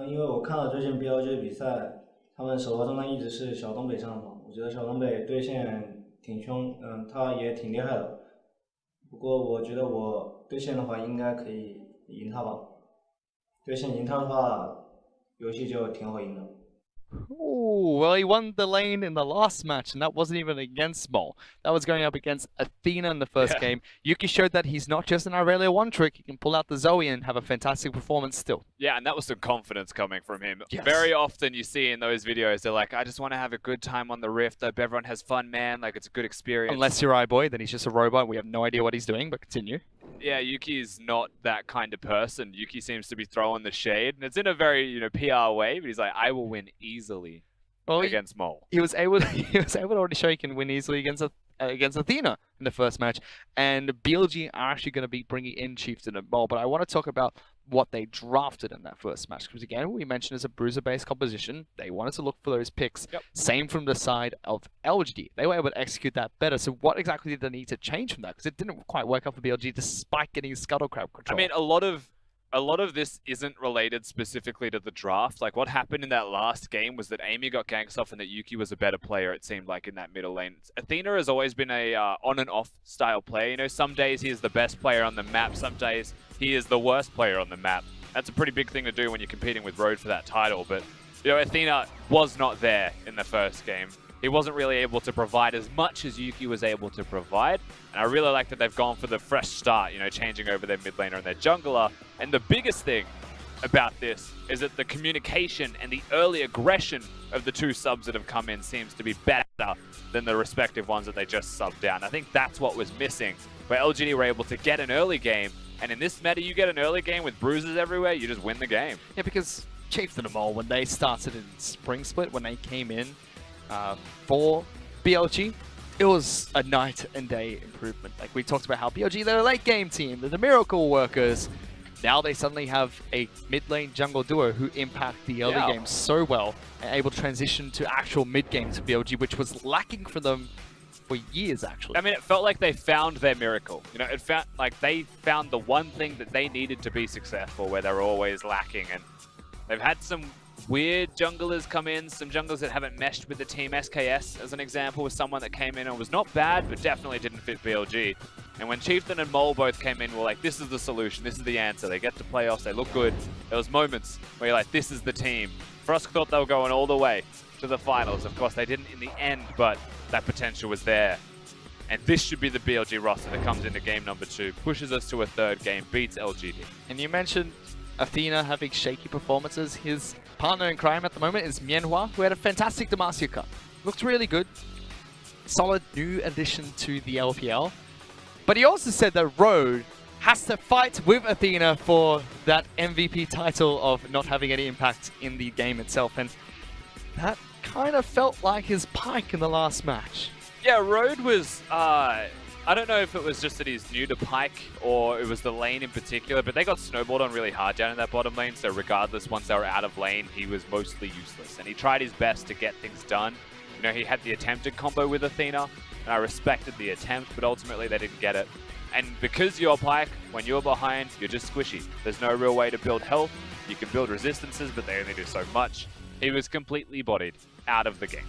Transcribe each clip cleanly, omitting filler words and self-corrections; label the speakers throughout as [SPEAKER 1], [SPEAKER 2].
[SPEAKER 1] 因为我看了最近 BLG 的比赛，他们首发状态一直是小东北上方，我觉得小东北对线挺凶，他也挺厉害的。不过我觉得我对线的话应该可以赢他吧。对线赢他的话，游戏就挺好赢的。
[SPEAKER 2] Oh, well, he won the lane in the last match, and that wasn't even against Mole. That was going up against Athena in the first
[SPEAKER 3] Yeah.
[SPEAKER 2] game. Yuki showed that he's not just an Aurelia one trick, he can pull out the Zoe and have a fantastic performance still.
[SPEAKER 3] Yeah, and that was some confidence coming from him.
[SPEAKER 2] Yes.
[SPEAKER 3] Very often you see in those videos, they're like, I just want to have a good time on the Rift. Hope everyone has fun, man. Like, it's a good experience.
[SPEAKER 2] Unless you're iBoy, then he's just a robot. We have no idea what he's doing, but continue.
[SPEAKER 3] Yeah, Yuki is not that kind of person. Yuki seems to be throwing the shade, and it's in a very, PR way, but he's like, I will win easily against Mole.
[SPEAKER 2] He was able to already show he can win easily against Athena in the first match, and BLG are actually going to be bringing in Chieftain and Mole. But I want to talk about what they drafted in that first match, because again, we mentioned it's a bruiser-based composition. They wanted to look for those picks.
[SPEAKER 3] Yep.
[SPEAKER 2] Same from the side of LGD. They were able to execute that better. So what exactly did they need to change from that? Because it didn't quite work out for BLG despite getting Scuttle Crab control.
[SPEAKER 3] I mean, a lot of this isn't related specifically to the draft. Like, what happened in that last game was that Amy got ganked off and that Yuki was a better player, it seemed like, in that middle lane. Athena has always been a on and off style player. You know, some days he is the best player on the map, some days he is the worst player on the map. That's a pretty big thing to do when you're competing with Road for that title, but, Athena was not there in the first game. He wasn't really able to provide as much as Yuki was able to provide. And I really like that they've gone for the fresh start, changing over their mid laner and their jungler. And the biggest thing about this is that the communication and the early aggression of the two subs that have come in seems to be better than the respective ones that they just subbed down. I think that's what was missing, where LGD were able to get an early game. And in this meta, you get an early game with bruises everywhere, you just win the game.
[SPEAKER 2] Yeah, because Chieftain and Mole, when they started in Spring Split, when they came in, for BLG, it was a night and day improvement. Like we talked about how BLG, they're a late game team, they're the miracle workers. Now they suddenly have a mid lane jungle duo who impact the early game so well and able to transition to actual mid games for BLG, which was lacking for them for years actually.
[SPEAKER 3] I mean, it felt like they found their miracle. It felt like they found the one thing that they needed to be successful where they were always lacking. And they've had some weird junglers come in, some junglers that haven't meshed with the team. SKS, as an example, was someone that came in and was not bad, but definitely didn't fit BLG. And when Chieftain and Mole both came in, we're like, this is the solution, this is the answer. They get to playoffs, they look good. There was moments where you're like, this is the team. Frost thought they were going all the way to the finals. Of course, they didn't in the end, but that potential was there. And this should be the BLG roster that comes into game number 2, pushes us to a third game, beats LGD.
[SPEAKER 2] And you mentioned Athena having shaky performances. His partner in crime at the moment is Mianhua, who had a fantastic Demacia Cup. Looked really good. Solid new addition to the LPL. But he also said that Road has to fight with Athena for that MVP title of not having any impact in the game itself. And that kind of felt like his Pyke in the last match.
[SPEAKER 3] Yeah, Road was, I don't know if it was just that he's new to Pyke or it was the lane in particular, but they got snowballed on really hard down in that bottom lane, so regardless, once they were out of lane, he was mostly useless. And he tried his best to get things done. He had the attempted combo with Athena, and I respected the attempt, but ultimately they didn't get it. And because you're Pyke, when you're behind, you're just squishy. There's no real way to build health. You can build resistances, but they only do so much. He was completely bodied out of the game.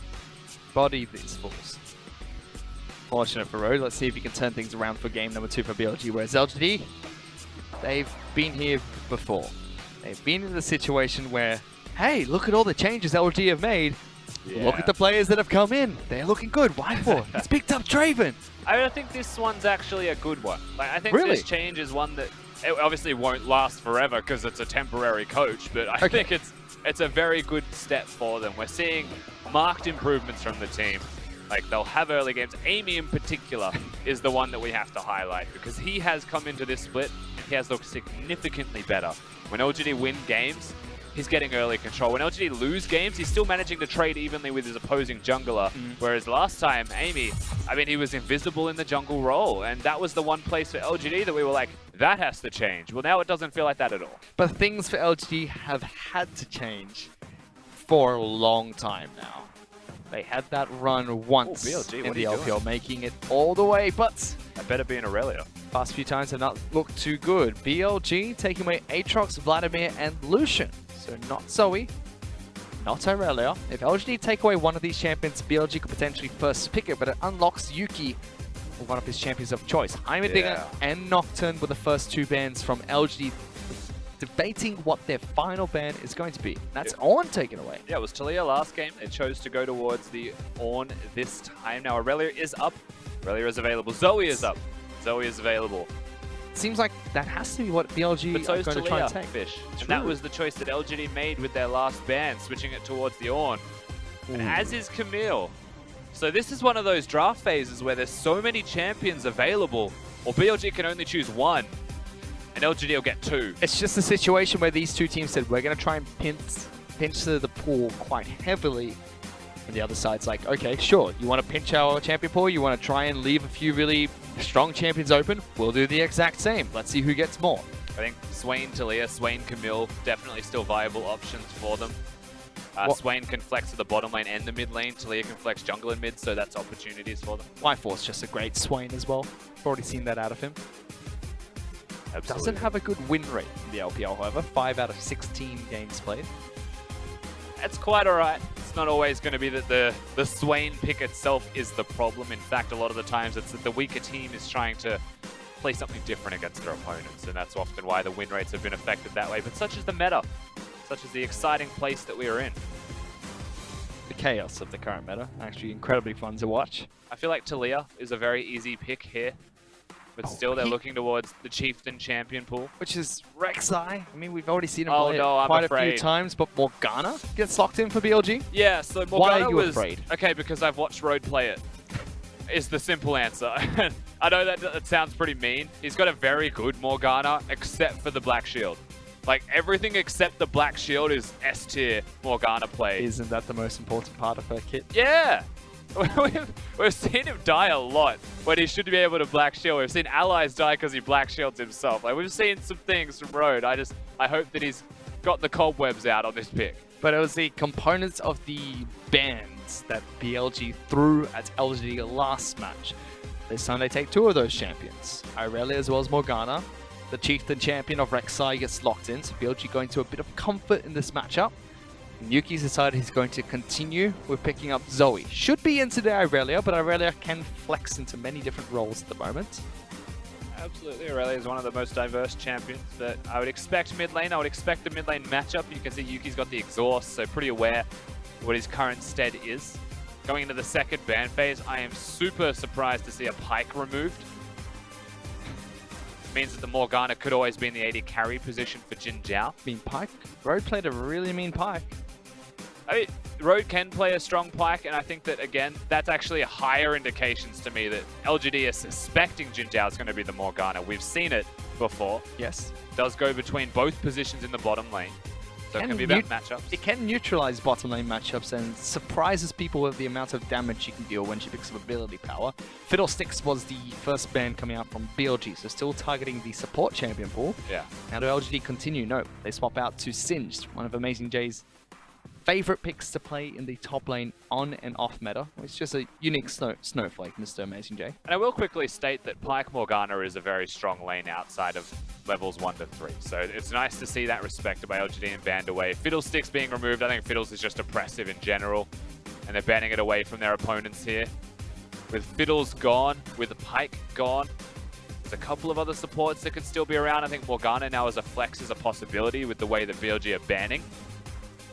[SPEAKER 2] Body these fools. Fortunate for Road. Let's see if he can turn things around for game number 2 for BLG, whereas LGD, they've been here before. They've been in the situation where, hey, look at all the changes LGD have made. Yeah. Look at the players that have come in. They're looking good. Why for? He's picked up Draven.
[SPEAKER 3] I think this one's actually a good one. Like, I think this change is one that it obviously won't last forever because it's a temporary coach, but I think it's a very good step for them. We're seeing marked improvements from the team. Like, they'll have early games. Amy in particular is the one that we have to highlight because he has come into this split and he has looked significantly better. When LGD win games, he's getting early control. When LGD lose games, he's still managing to trade evenly with his opposing jungler. Whereas last time, Amy, I mean, he was invisible in the jungle role. And that was the one place for LGD that we were like, that has to change. Well, now it doesn't feel like that at all.
[SPEAKER 2] But things for LGD have had to change for a long time now. They had that run once in the LPL, making it all the way, but
[SPEAKER 3] I better be an Aurelia.
[SPEAKER 2] Past few times have not looked too good. BLG taking away Aatrox, Vladimir, and Lucian. So not Zoe, not Aurelia. If LGD take away one of these champions, BLG could potentially first pick it, but it unlocks Yuki, one of his champions of choice. Heimerdinger and Nocturne were the first two bans from LGD, debating what their final ban is going to be. That's Ornn taken away.
[SPEAKER 3] Yeah, it was Talia last game. They chose to go towards the Ornn this time. Now Aurelia is up. Aurelia is available. Zoe is up. Zoe is available.
[SPEAKER 2] Seems like that has to be what BLG
[SPEAKER 3] But so
[SPEAKER 2] are going to try and take.
[SPEAKER 3] Fish. And that was the choice that LGD made with their last ban, switching it towards the Ornn. And as is Camille. So this is one of those draft phases where there's so many champions available, or BLG can only choose one, and LGD will get two.
[SPEAKER 2] It's just a situation where these two teams said, we're going to try and pinch the pool quite heavily. And the other side's like, okay, sure, you want to pinch our champion pool? You want to try and leave a few really strong champions open? We'll do the exact same. Let's see who gets more.
[SPEAKER 3] I think Swain, Talia, Swain, Camille, definitely still viable options for them. Swain can flex to the bottom lane and the mid lane. Talia can flex jungle and mid, so that's opportunities for them.
[SPEAKER 2] Y4's just a great Swain as well. I've already seen that out of him.
[SPEAKER 3] Absolutely.
[SPEAKER 2] Doesn't have a good win rate in the LPL, however. 5 out of 16 games played.
[SPEAKER 3] That's quite alright. It's not always going to be that the Swain pick itself is the problem. In fact, a lot of the times it's that the weaker team is trying to play something different against their opponents, and that's often why the win rates have been affected that way. But such is the meta. Such is the exciting place that we are in.
[SPEAKER 2] The chaos of the current meta. Actually incredibly fun to watch.
[SPEAKER 3] I feel like Talia is a very easy pick here. But still, they're looking towards the Chieftain champion pool.
[SPEAKER 2] Which is Rek'Sai. I mean, we've already seen him play
[SPEAKER 3] I'm
[SPEAKER 2] a few times, but Morgana gets locked in for BLG?
[SPEAKER 3] Yeah, so Morgana
[SPEAKER 2] Why are you afraid?
[SPEAKER 3] Okay, because I've watched Road play it, is the simple answer. I know that sounds pretty mean. He's got a very good Morgana, except for the Black Shield. Like, everything except the Black Shield is S-tier Morgana play.
[SPEAKER 2] Isn't that the most important part of her kit?
[SPEAKER 3] Yeah! We've seen him die a lot when he should be able to Black Shield. We've seen allies die because he Black Shields himself. Like, we've seen some things from Road. I hope that he's got the cobwebs out on this pick.
[SPEAKER 2] But it was the components of the bans that BLG threw at LGD last match. This time they take two of those champions, Aurelia as well as Morgana. The Chieftain champion of Rek'Sai gets locked in, so BLG going to a bit of comfort in this matchup. And Yuki's decided he's going to continue with picking up Zoe. Should be into the Aurelia, but Aurelia can flex into many different roles at the moment.
[SPEAKER 3] Absolutely, Aurelia is one of the most diverse champions that I would expect mid lane. I would expect the mid lane matchup. You can see Yuki's got the exhaust, so pretty aware what his current stead is. Going into the second ban phase, I am super surprised to see a Pyke removed. Means that the Morgana could always be in the AD carry position for Jin Zhao.
[SPEAKER 2] Mean Pyke? Road played a really mean Pyke.
[SPEAKER 3] I mean, Road can play a strong Pyke, and I think that, again, that's actually higher indications to me that LGD is suspecting Jin Zhao is going to be the Morgana. We've seen it before.
[SPEAKER 2] Yes.
[SPEAKER 3] Does go between both positions in the bottom lane. So it can be about matchups.
[SPEAKER 2] It can neutralize bottom lane matchups and surprises people with the amount of damage she can deal when she picks up ability power. Fiddlesticks was the first ban coming out from BLG, so still targeting the support champion pool.
[SPEAKER 3] Yeah.
[SPEAKER 2] How do LGD continue? No, they swap out to Singed, one of Amazing J's favorite picks to play in the top lane on and off meta. It's just a unique snowflake, Mr. Amazing J.
[SPEAKER 3] And I will quickly state that Pyke Morgana is a very strong lane outside of levels 1 to 3. So it's nice to see that respected by LGD and banned away. Fiddlesticks being removed, I think Fiddles is just oppressive in general. And they're banning it away from their opponents here. With Fiddles gone, with Pyke gone, there's a couple of other supports that could still be around. I think Morgana now as a flex is a possibility with the way that BLG are banning.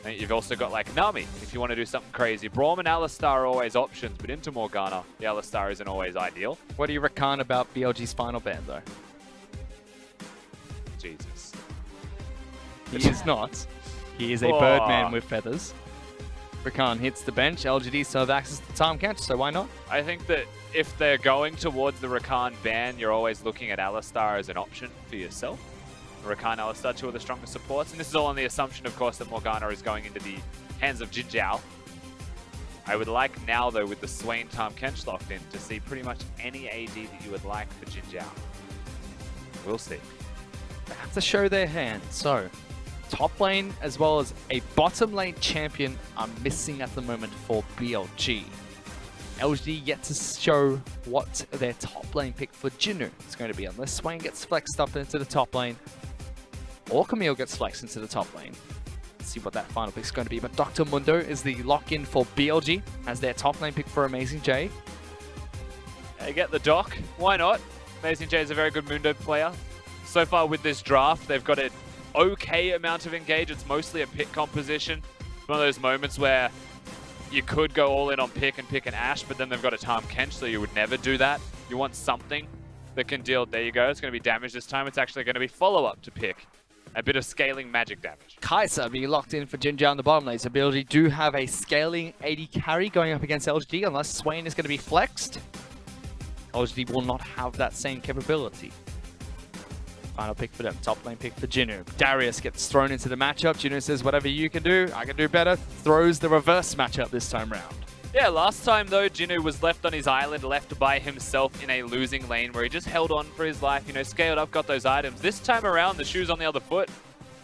[SPEAKER 3] And you've also got like Nami, if you want to do something crazy. Braum and Alistar are always options, but into Morgana, the Alistar isn't always ideal.
[SPEAKER 2] What do you reckon about BLG's final ban, though?
[SPEAKER 3] Jesus.
[SPEAKER 2] He is not. He is a birdman with feathers. Rakan hits the bench. LGD still have access to time catch, so why not?
[SPEAKER 3] I think that if they're going towards the Rakan ban, you're always looking at Alistar as an option for yourself. Rakan, Alistar, two of the strongest supports, and this is all on the assumption, of course, that Morgana is going into the hands of Jin Zhao. I would like now, though, with the Swain Tahm Kench locked in, to see pretty much any AD that you would like for Jin Zhao. We'll see.
[SPEAKER 2] They have to show their hand. So, top lane as well as a bottom lane champion are missing at the moment for BLG. LGD yet to show what their top lane pick for Jinu is going to be, unless Swain gets flexed up into the top lane or Camille gets flexed into the top lane. Let's see what that final pick is going to be. But Dr. Mundo is the lock-in for BLG as their top lane pick for Amazing J.
[SPEAKER 3] They get the dock. Why not? Amazing J is a very good Mundo player. So far with this draft, they've got an okay amount of engage. It's mostly a pick composition. One of those moments where you could go all in on pick and pick an Ashe, but then they've got a Tahm Kench, so you would never do that. You want something that can deal, there you go, it's going to be damage this time. It's actually going to be follow-up to pick. A bit of scaling magic damage.
[SPEAKER 2] Kai'Sa being locked in for Jinja on the bottom lane, so BLG do have a scaling 80 carry going up against LGD, unless Swain is going to be flexed. LGD will not have that same capability. Final pick for them, top lane pick for Jinu. Darius gets thrown into the matchup. Jinu says, whatever you can do, I can do better. Throws the reverse matchup this time round.
[SPEAKER 3] Yeah, last time though, Jinu was left on his island, left by himself in a losing lane where he just held on for his life, you know, scaled up, got those items. This time around, the shoe's on the other foot.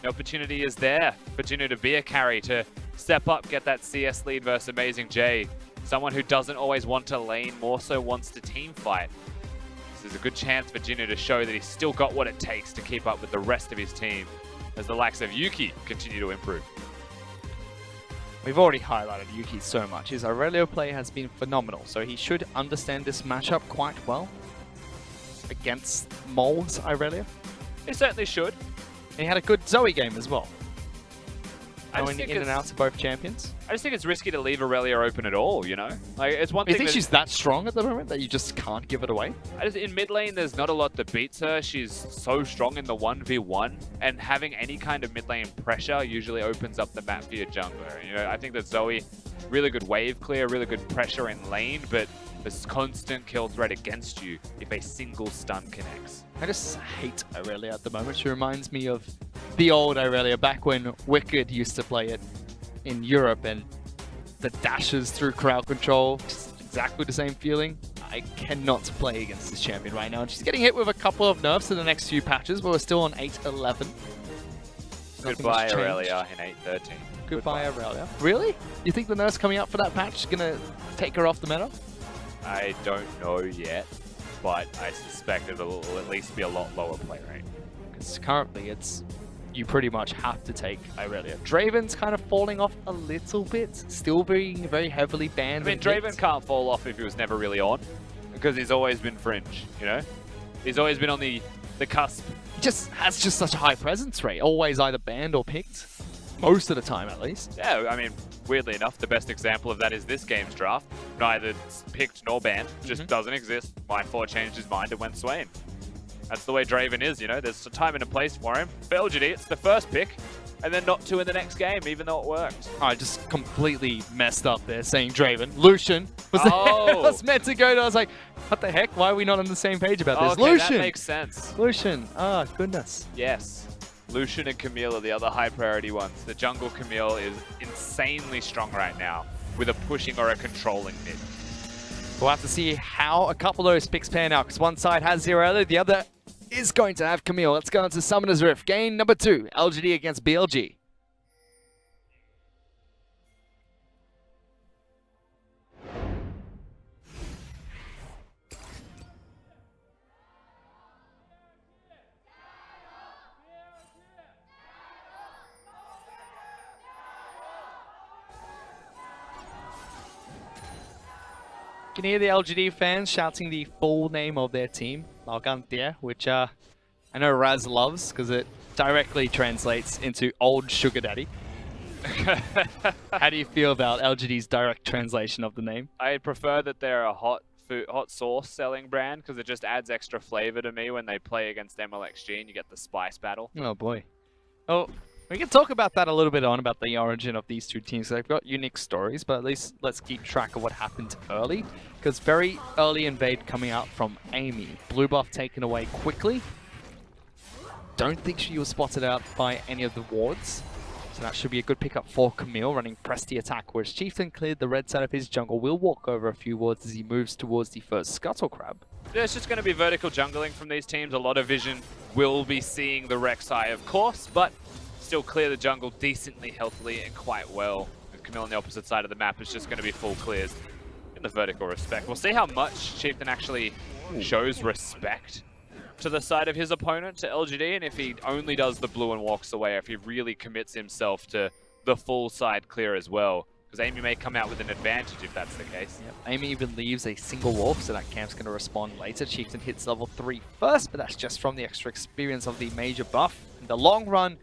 [SPEAKER 3] The opportunity is there for Jinu to be a carry, to step up, get that CS lead versus Amazing J. Someone who doesn't always want to lane, more so wants to team fight. This is a good chance for Jinu to show that he's still got what it takes to keep up with the rest of his team as the likes of Yuki continue to improve.
[SPEAKER 2] We've already highlighted Yuki so much. His Aurelio play has been phenomenal, so he should understand this matchup quite well against Mole's Aurelio.
[SPEAKER 3] He certainly should.
[SPEAKER 2] And he had a good Zoe game as well.
[SPEAKER 3] I
[SPEAKER 2] Going in and out to both champions.
[SPEAKER 3] I just think it's risky to leave Aurelia open at all, you know? Like, it's one thing.
[SPEAKER 2] You think she's that strong at the moment that you just can't give it away?
[SPEAKER 3] In mid lane, there's not a lot that beats her. She's so strong in the 1v1, and having any kind of mid lane pressure usually opens up the map for your jungler. You know, I think that Zoe, really good wave clear, really good pressure in lane, but this constant kill threat against you if a single stun connects.
[SPEAKER 2] I just hate Aurelia at the moment. She reminds me of the old Aurelia back when Wicked used to play it in Europe, and the dashes through crowd control, just exactly the same feeling. I cannot play against this champion right now. And she's getting hit with a couple of nerfs in the next few patches, but we're still on 8-11.
[SPEAKER 3] Goodbye, Aurelia in 8-13.
[SPEAKER 2] Goodbye, Aurelia. Really? You think the nerfs coming up for that patch is going to take her off the meta?
[SPEAKER 3] I don't know yet, but I suspect it'll at least be a lot lower play rate.
[SPEAKER 2] Because currently it's, you pretty much have to take Aurelia. Draven's kind of falling off a little bit, still being very heavily banned.
[SPEAKER 3] I mean, Draven can't fall off if he was never really on, because he's always been fringe, you know? He's always been on the cusp.
[SPEAKER 2] He just has such a high presence rate, always either banned or picked. Most of the time, at least.
[SPEAKER 3] Yeah, I mean, weirdly enough, the best example of that is this game's draft. Neither picked nor banned, just doesn't exist. Mindful changed his mind and went Swain. That's the way Draven is, you know? There's a time and a place for him. For LGD, it's the first pick, and then not two in the next game, even though it worked.
[SPEAKER 2] I just completely messed up there saying Draven. Lucian was, was meant to go to. I was like, what the heck? Why are we not on the same page about this?
[SPEAKER 3] Okay,
[SPEAKER 2] Lucian!
[SPEAKER 3] That makes sense.
[SPEAKER 2] Lucian. Ah, goodness.
[SPEAKER 3] Yes. Lucian and Camille are the other high priority ones. The jungle Camille is insanely strong right now with a pushing or a controlling mid.
[SPEAKER 2] We'll have to see how a couple of those picks pan out, because one side has Zero, the other is going to have Camille. Let's go into Summoner's Rift. Game number 2, LGD against BLG. You can hear the LGD fans shouting the full name of their team, Malgantia, which I know Raz loves because it directly translates into Old Sugar Daddy. How do you feel about LGD's direct translation of the name?
[SPEAKER 3] I prefer that they're a hot sauce selling brand because it just adds extra flavor to me when they play against MLXG and you get the spice battle.
[SPEAKER 2] Oh boy. Oh, we can talk about that a little bit about the origin of these two teams. They've got unique stories, but at least let's keep track of what happened early. Because very early invade coming out from Amy. Blue buff taken away quickly. Don't think she was spotted out by any of the wards. So that should be a good pickup for Camille, running Presty attack, whereas Chieftain cleared the red side of his jungle. Will walk over a few wards as he moves towards the first Scuttle Crab.
[SPEAKER 3] Yeah, it's just going to be vertical jungling from these teams. A lot of vision will be seeing the Rek'Sai, of course, but still clear the jungle decently, healthily, and quite well. With Camille on the opposite side of the map, it's just going to be full clears. the vertical respect. We'll see how much Chieftain actually shows respect to the side of his opponent, to LGD, and if he only does the blue and walks away, if he really commits himself to the full side clear as well. Because Amy may come out with an advantage if that's the case.
[SPEAKER 2] Yep. Amy even leaves a single wolf, so that camp's going to respond later. Chieftain hits level 3 first, but that's just from the extra experience of the major buff. In the long run,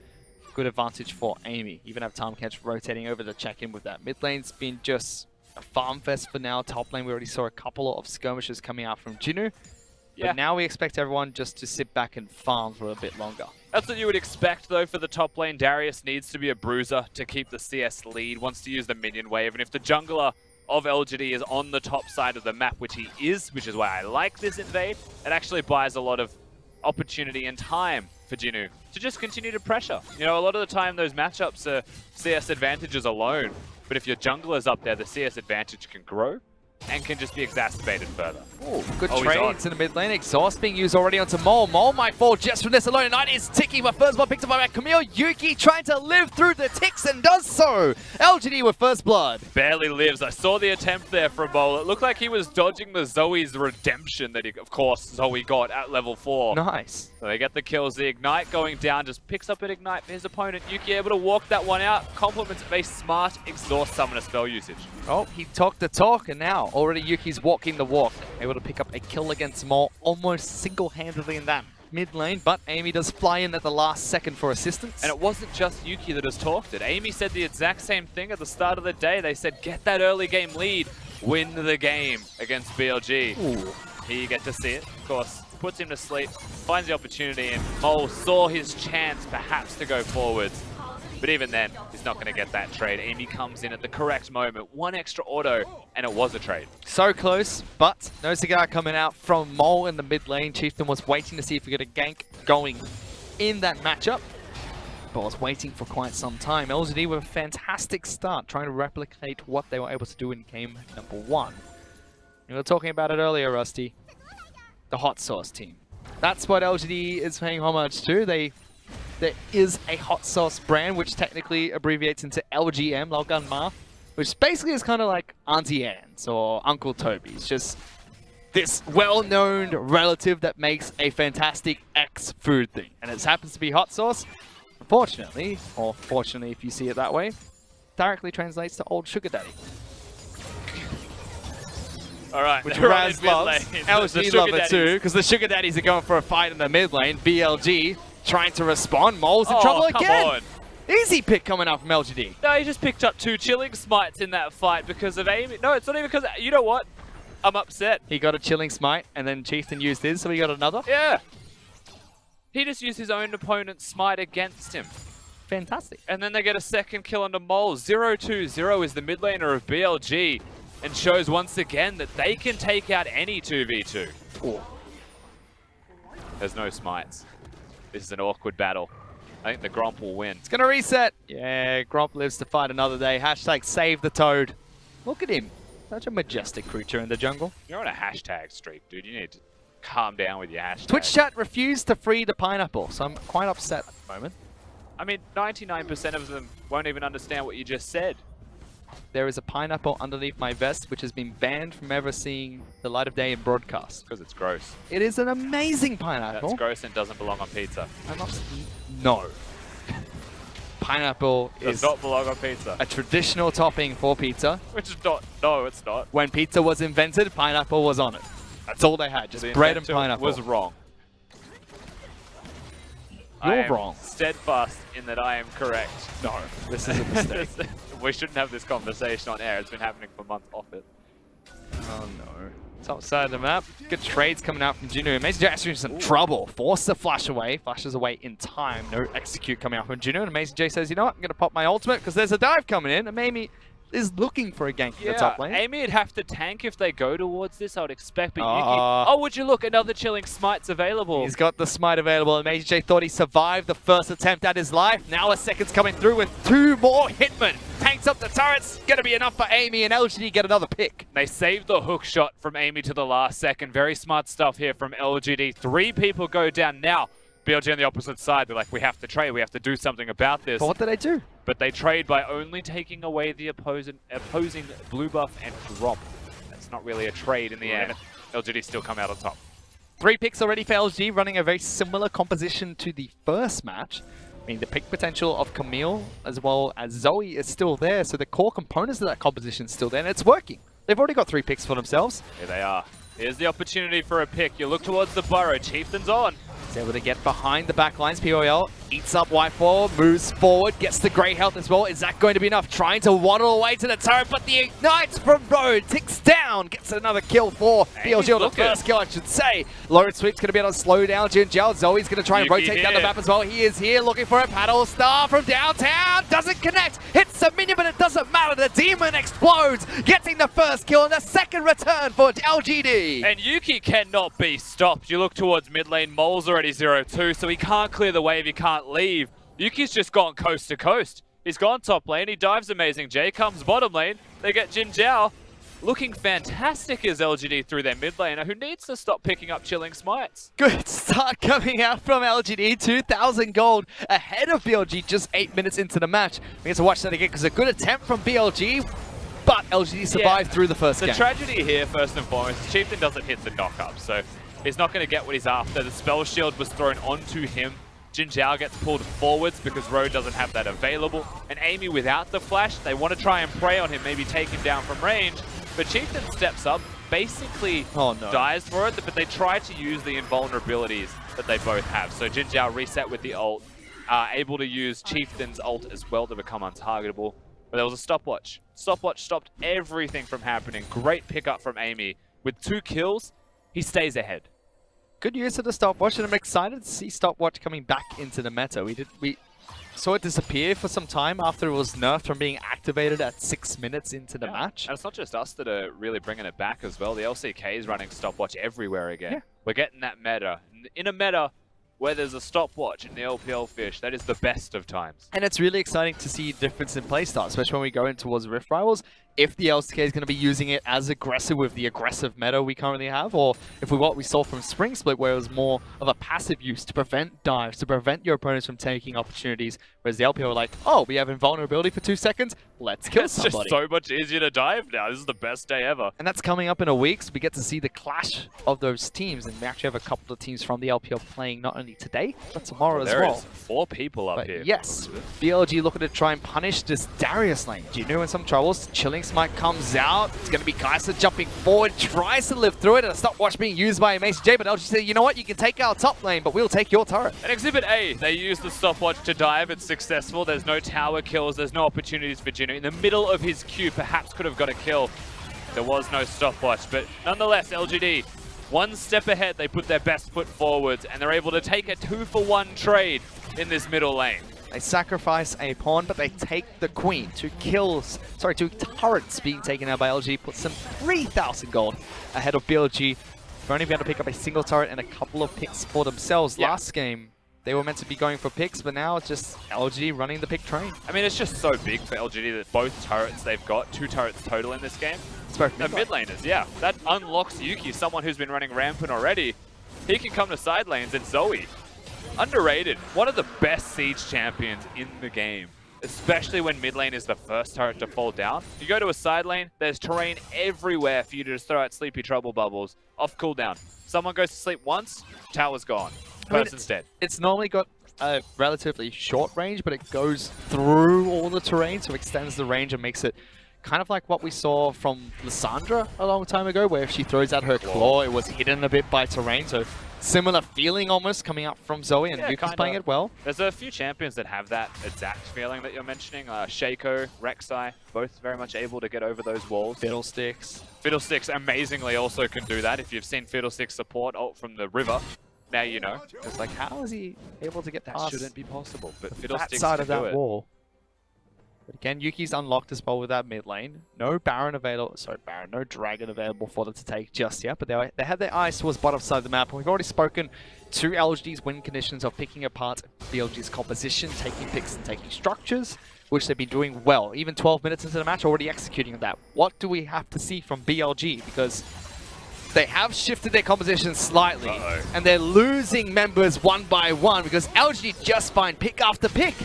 [SPEAKER 2] good advantage for Amy. Even have Time Catch rotating over to check in with that. Mid lane's been just a farm fest for now. Top lane, we already saw a couple of skirmishes coming out from Jinu. But now we expect everyone just to sit back and farm for a bit longer.
[SPEAKER 3] That's what you would expect, though, for the top lane. Darius needs to be a bruiser to keep the CS lead, wants to use the minion wave, and if the jungler of LGD is on the top side of the map, which he is, which is why I like this invade, it actually buys a lot of opportunity and time for Jinu to just continue to pressure. You know, a lot of the time those matchups are CS advantages alone, but if your jungler's up there, the CS advantage can grow and can just be exacerbated further.
[SPEAKER 2] Ooh, good trades in the mid lane. Exhaust being used already onto Mole. Mole might fall just from this alone. Night is ticking, but first blood picked up by Camille. Yuki trying to live through the ticks and does so. LGD with first blood.
[SPEAKER 3] Barely lives. I saw the attempt there from Mole. It looked like he was dodging the Zoe's redemption that, of course, Zoe got at level 4.
[SPEAKER 2] Nice.
[SPEAKER 3] So they get the kills. The Ignite going down just picks up an Ignite for his opponent. Yuki able to walk that one out. Compliments of a smart Exhaust Summoner spell usage.
[SPEAKER 2] Oh, he talked the talk, and now already Yuki's walking the walk. Able to pick up a kill against Mole almost single-handedly in that mid lane, but Amy does fly in at the last second for assistance.
[SPEAKER 3] And it wasn't just Yuki that has talked it. Amy said the exact same thing at the start of the day. They said, get that early game lead, win the game against BLG.
[SPEAKER 2] Ooh.
[SPEAKER 3] Here you get to see it. Of course, puts him to sleep, finds the opportunity, and Mole saw his chance perhaps to go forwards. But even then, he's not going to get that trade. Amy comes in at the correct moment. One extra auto, and it was a trade.
[SPEAKER 2] So close, but no cigar coming out from Mole in the mid lane. Chieftain was waiting to see if we get a gank going in that matchup, but was waiting for quite some time. LGD with a fantastic start, trying to replicate what they were able to do in game number 1. We were talking about it earlier, Rusty. The hot sauce team. That's what LGD is paying homage to. There is a hot sauce brand, which technically abbreviates into LGM, Lalgan Ma, which basically is kind of like Auntie Anne's or Uncle Toby's. Just this well-known relative that makes a fantastic ex-food thing. And it happens to be hot sauce. Unfortunately, or fortunately if you see it that way, directly translates to old sugar daddy.
[SPEAKER 3] All right,
[SPEAKER 2] which Raz loves. LG love it too, because the sugar daddies are going for a fight in the mid lane. BLG trying to respond. Mole's in trouble again.
[SPEAKER 3] Come on.
[SPEAKER 2] Easy pick coming out from LGD.
[SPEAKER 3] No, he just picked up 2 chilling smites in that fight because of Amy. No, it's not even because, you know what? I'm upset.
[SPEAKER 2] He got a chilling smite, and then Chieftain used his, so he got another?
[SPEAKER 3] Yeah. He just used his own opponent's smite against him.
[SPEAKER 2] Fantastic.
[SPEAKER 3] And then they get a second kill onto Mole. 0-2-0 is the mid laner of BLG, and shows once again that they can take out any 2v2.
[SPEAKER 2] Ooh.
[SPEAKER 3] There's no smites. This is an awkward battle. I think the Gromp will win.
[SPEAKER 2] It's going to reset. Yeah, Gromp lives to fight another day. Hashtag save the toad. Look at him. Such a majestic creature in the jungle.
[SPEAKER 3] You're on a hashtag streak, dude. You need to calm down with your hashtag.
[SPEAKER 2] Twitch chat refused to free the pineapple, so I'm quite upset at the moment.
[SPEAKER 3] I mean, 99% of them won't even understand what you just said.
[SPEAKER 2] There is a pineapple underneath my vest, which has been banned from ever seeing the light of day in broadcast.
[SPEAKER 3] Because it's gross.
[SPEAKER 2] It is an amazing pineapple.
[SPEAKER 3] That's gross and doesn't belong on pizza.
[SPEAKER 2] No. Pineapple
[SPEAKER 3] does not belong on pizza.
[SPEAKER 2] A traditional topping for pizza.
[SPEAKER 3] Which is not. No, it's not.
[SPEAKER 2] When pizza was invented, pineapple was on it. That's all they had, just bread and pineapple.
[SPEAKER 3] Was wrong.
[SPEAKER 2] You're wrong.
[SPEAKER 3] Steadfast in that I am correct.
[SPEAKER 2] No, this is a mistake.
[SPEAKER 3] We shouldn't have this conversation on air. It's been happening for months off it.
[SPEAKER 2] Oh no. Top side of the map. Good trades coming out from Jinu. Amazing J actually in some trouble. Forced to flash away. Flashes away in time. No execute coming out from Jinu. And Amazing J says, you know what? I'm going to pop my ultimate because there's a dive coming in. And Amy is looking for a gank in the top lane.
[SPEAKER 3] Amy would have to tank if they go towards this, I would expect. But Yuki, oh, would you look? Another chilling smite's available.
[SPEAKER 2] He's got the smite available. Amazing J thought he survived the first attempt at his life. Now a second's coming through with 2 more hitmen. Tanks up the turrets. Going to be enough for Amy, and LGD get another pick.
[SPEAKER 3] They saved the hook shot from Amy to the last second. Very smart stuff here from LGD. 3 people go down now. BLG on the opposite side, they're like, we have to trade, we have to do something about this.
[SPEAKER 2] But what did they do?
[SPEAKER 3] But they trade by only taking away the opposing blue buff and drop. That's it's not really a trade in the end. LGD still come out on top.
[SPEAKER 2] 3 picks already for LG, running a very similar composition to the first match. I mean, the pick potential of Camille as well as Zoe is still there, so the core components of that composition is still there, and it's working. They've already got 3 picks for themselves.
[SPEAKER 3] Here they are. Here's the opportunity for a pick. You look towards the burrow. Chieftain's on.
[SPEAKER 2] He's able to get behind the back lines. POL eats up Y4, moves forward, gets the great health as well. Is that going to be enough? Trying to waddle away to the turret, but the ignites from Road ticks down. Gets another kill for BLG, or the first kill, I should say. Load Sweep's going to be able to slow down Jinjiao. Zoe's going to try and rotate down the map as well. He is here looking for a paddle star from downtown. Doesn't connect. Hits the minion, but it doesn't matter. The demon explodes, getting the first kill and the second return for LGD.
[SPEAKER 3] And Yuki cannot be stopped. You look towards mid lane. Mole's already 0-2, so he can't clear the wave. He can't leave. Yuki's just gone coast to coast. He's gone top lane. He dives Amazing J, comes bottom lane. They get Jin Zhao. Looking fantastic as LGD through their mid laner, who needs to stop picking up chilling smites.
[SPEAKER 2] Good start coming out from LGD. 2,000 gold ahead of BLG just 8 minutes into the match. We get to watch that again because a good attempt from BLG, but LGD survived through the first game.
[SPEAKER 3] The tragedy here, first and foremost, is Chieftain doesn't hit the knock-up, so he's not going to get what he's after. The spell shield was thrown onto him. Jin Zhao gets pulled forwards because Road doesn't have that available. And Amy without the flash, they want to try and prey on him, maybe take him down from range. But Chieftain steps up, basically dies for it, but they try to use the invulnerabilities that they both have. So Jin Zhao reset with the ult, able to use Chieftain's ult as well to become untargetable. But there was a stopwatch. Stopwatch stopped everything from happening. Great pickup from Amy. With 2 kills, he stays ahead.
[SPEAKER 2] Good use of the stopwatch, and I'm excited to see stopwatch coming back into the meta. We saw it disappear for some time after it was nerfed from being activated at 6 minutes into the match.
[SPEAKER 3] And it's not just us that are really bringing it back as well. The LCK is running stopwatch everywhere again.
[SPEAKER 2] Yeah.
[SPEAKER 3] We're getting that meta. In a meta where there's a stopwatch in the LPL fish, that is the best of times.
[SPEAKER 2] And it's really exciting to see difference in playstyle, especially when we go in towards Rift Rivals. If the LCK is going to be using it as aggressive with the aggressive meta we currently have, or if what we saw from Spring Split, where it was more of a passive use to prevent dives, to prevent your opponents from taking opportunities, whereas the LPL were like, oh, we have invulnerability for 2 seconds, let's kill somebody.
[SPEAKER 3] It's just so much easier to dive now. This is the best day ever.
[SPEAKER 2] And that's coming up in a week, so we get to see the clash of those teams, and we actually have a couple of teams from the LPL playing not only today, but tomorrow as well.
[SPEAKER 3] There is 4 people up here.
[SPEAKER 2] Yes, BLG looking to try and punish this Darius lane. Jinu in some troubles, Chilling Smite comes out, it's going to be Kaiser jumping forward, tries to live through it, and a stopwatch being used by Amazing J, but LG said, you know what, you can take our top lane, but we'll take your turret.
[SPEAKER 3] And Exhibit A, they use the stopwatch to dive, it's successful, there's no tower kills, there's no opportunities for Jinu. In the middle of his queue, perhaps could have got a kill. There was no stopwatch, but nonetheless, LGD, 1 step ahead, they put their best foot forwards, and they're able to take a 2-for-1 trade in this middle lane.
[SPEAKER 2] They sacrifice a pawn, but they take the queen. 2 turrets being taken out by LG, puts them 3,000 gold ahead of BLG. They're only able to pick up a single turret and a couple of picks for themselves.
[SPEAKER 3] Yeah.
[SPEAKER 2] Last game, they were meant to be going for picks, but now it's just LG running the pick train.
[SPEAKER 3] I mean, it's just so big for LGD that both turrets they've got, 2 turrets total in this game.
[SPEAKER 2] It's both
[SPEAKER 3] mid laners, yeah. That unlocks Yuki, someone who's been running rampant already. He can come to side lanes, and Zoe. Underrated. One of the best Siege champions in the game, especially when mid lane is the first turret to fall down. You go to a side lane, there's terrain everywhere for you to just throw out Sleepy Trouble bubbles off cooldown. Someone goes to sleep once, tower's gone. Person's dead.
[SPEAKER 2] It's normally got a relatively short range, but it goes through all the terrain, so it extends the range and makes it kind of like what we saw from Lissandra a long time ago, where if she throws out her claw, it was hidden a bit by terrain, so similar feeling almost coming up from Zoe, and Yuki's playing it well.
[SPEAKER 3] There's a few champions that have that exact feeling that you're mentioning. Shaco, Rek'Sai, both very much able to get over those walls.
[SPEAKER 2] Fiddlesticks.
[SPEAKER 3] Fiddlesticks amazingly also can do that. If you've seen Fiddlesticks support ult from the river, now you know.
[SPEAKER 2] It's like, how is he able to get
[SPEAKER 3] that?
[SPEAKER 2] past
[SPEAKER 3] Shouldn't be possible, but
[SPEAKER 2] that
[SPEAKER 3] Fiddlesticks
[SPEAKER 2] side of
[SPEAKER 3] can do
[SPEAKER 2] that
[SPEAKER 3] it.
[SPEAKER 2] wall? But again, Yuki's unlocked as well with that mid lane. No Baron available, no Dragon available for them to take just yet, but they had their eyes towards bottom side of the map, and we've already spoken to LGD's win conditions of picking apart BLG's composition, taking picks and taking structures, which they've been doing well. Even 12 minutes into the match, already executing on that. What do we have to see from BLG? Because they have shifted their composition slightly, and they're losing members one by one because LGD just find pick after pick.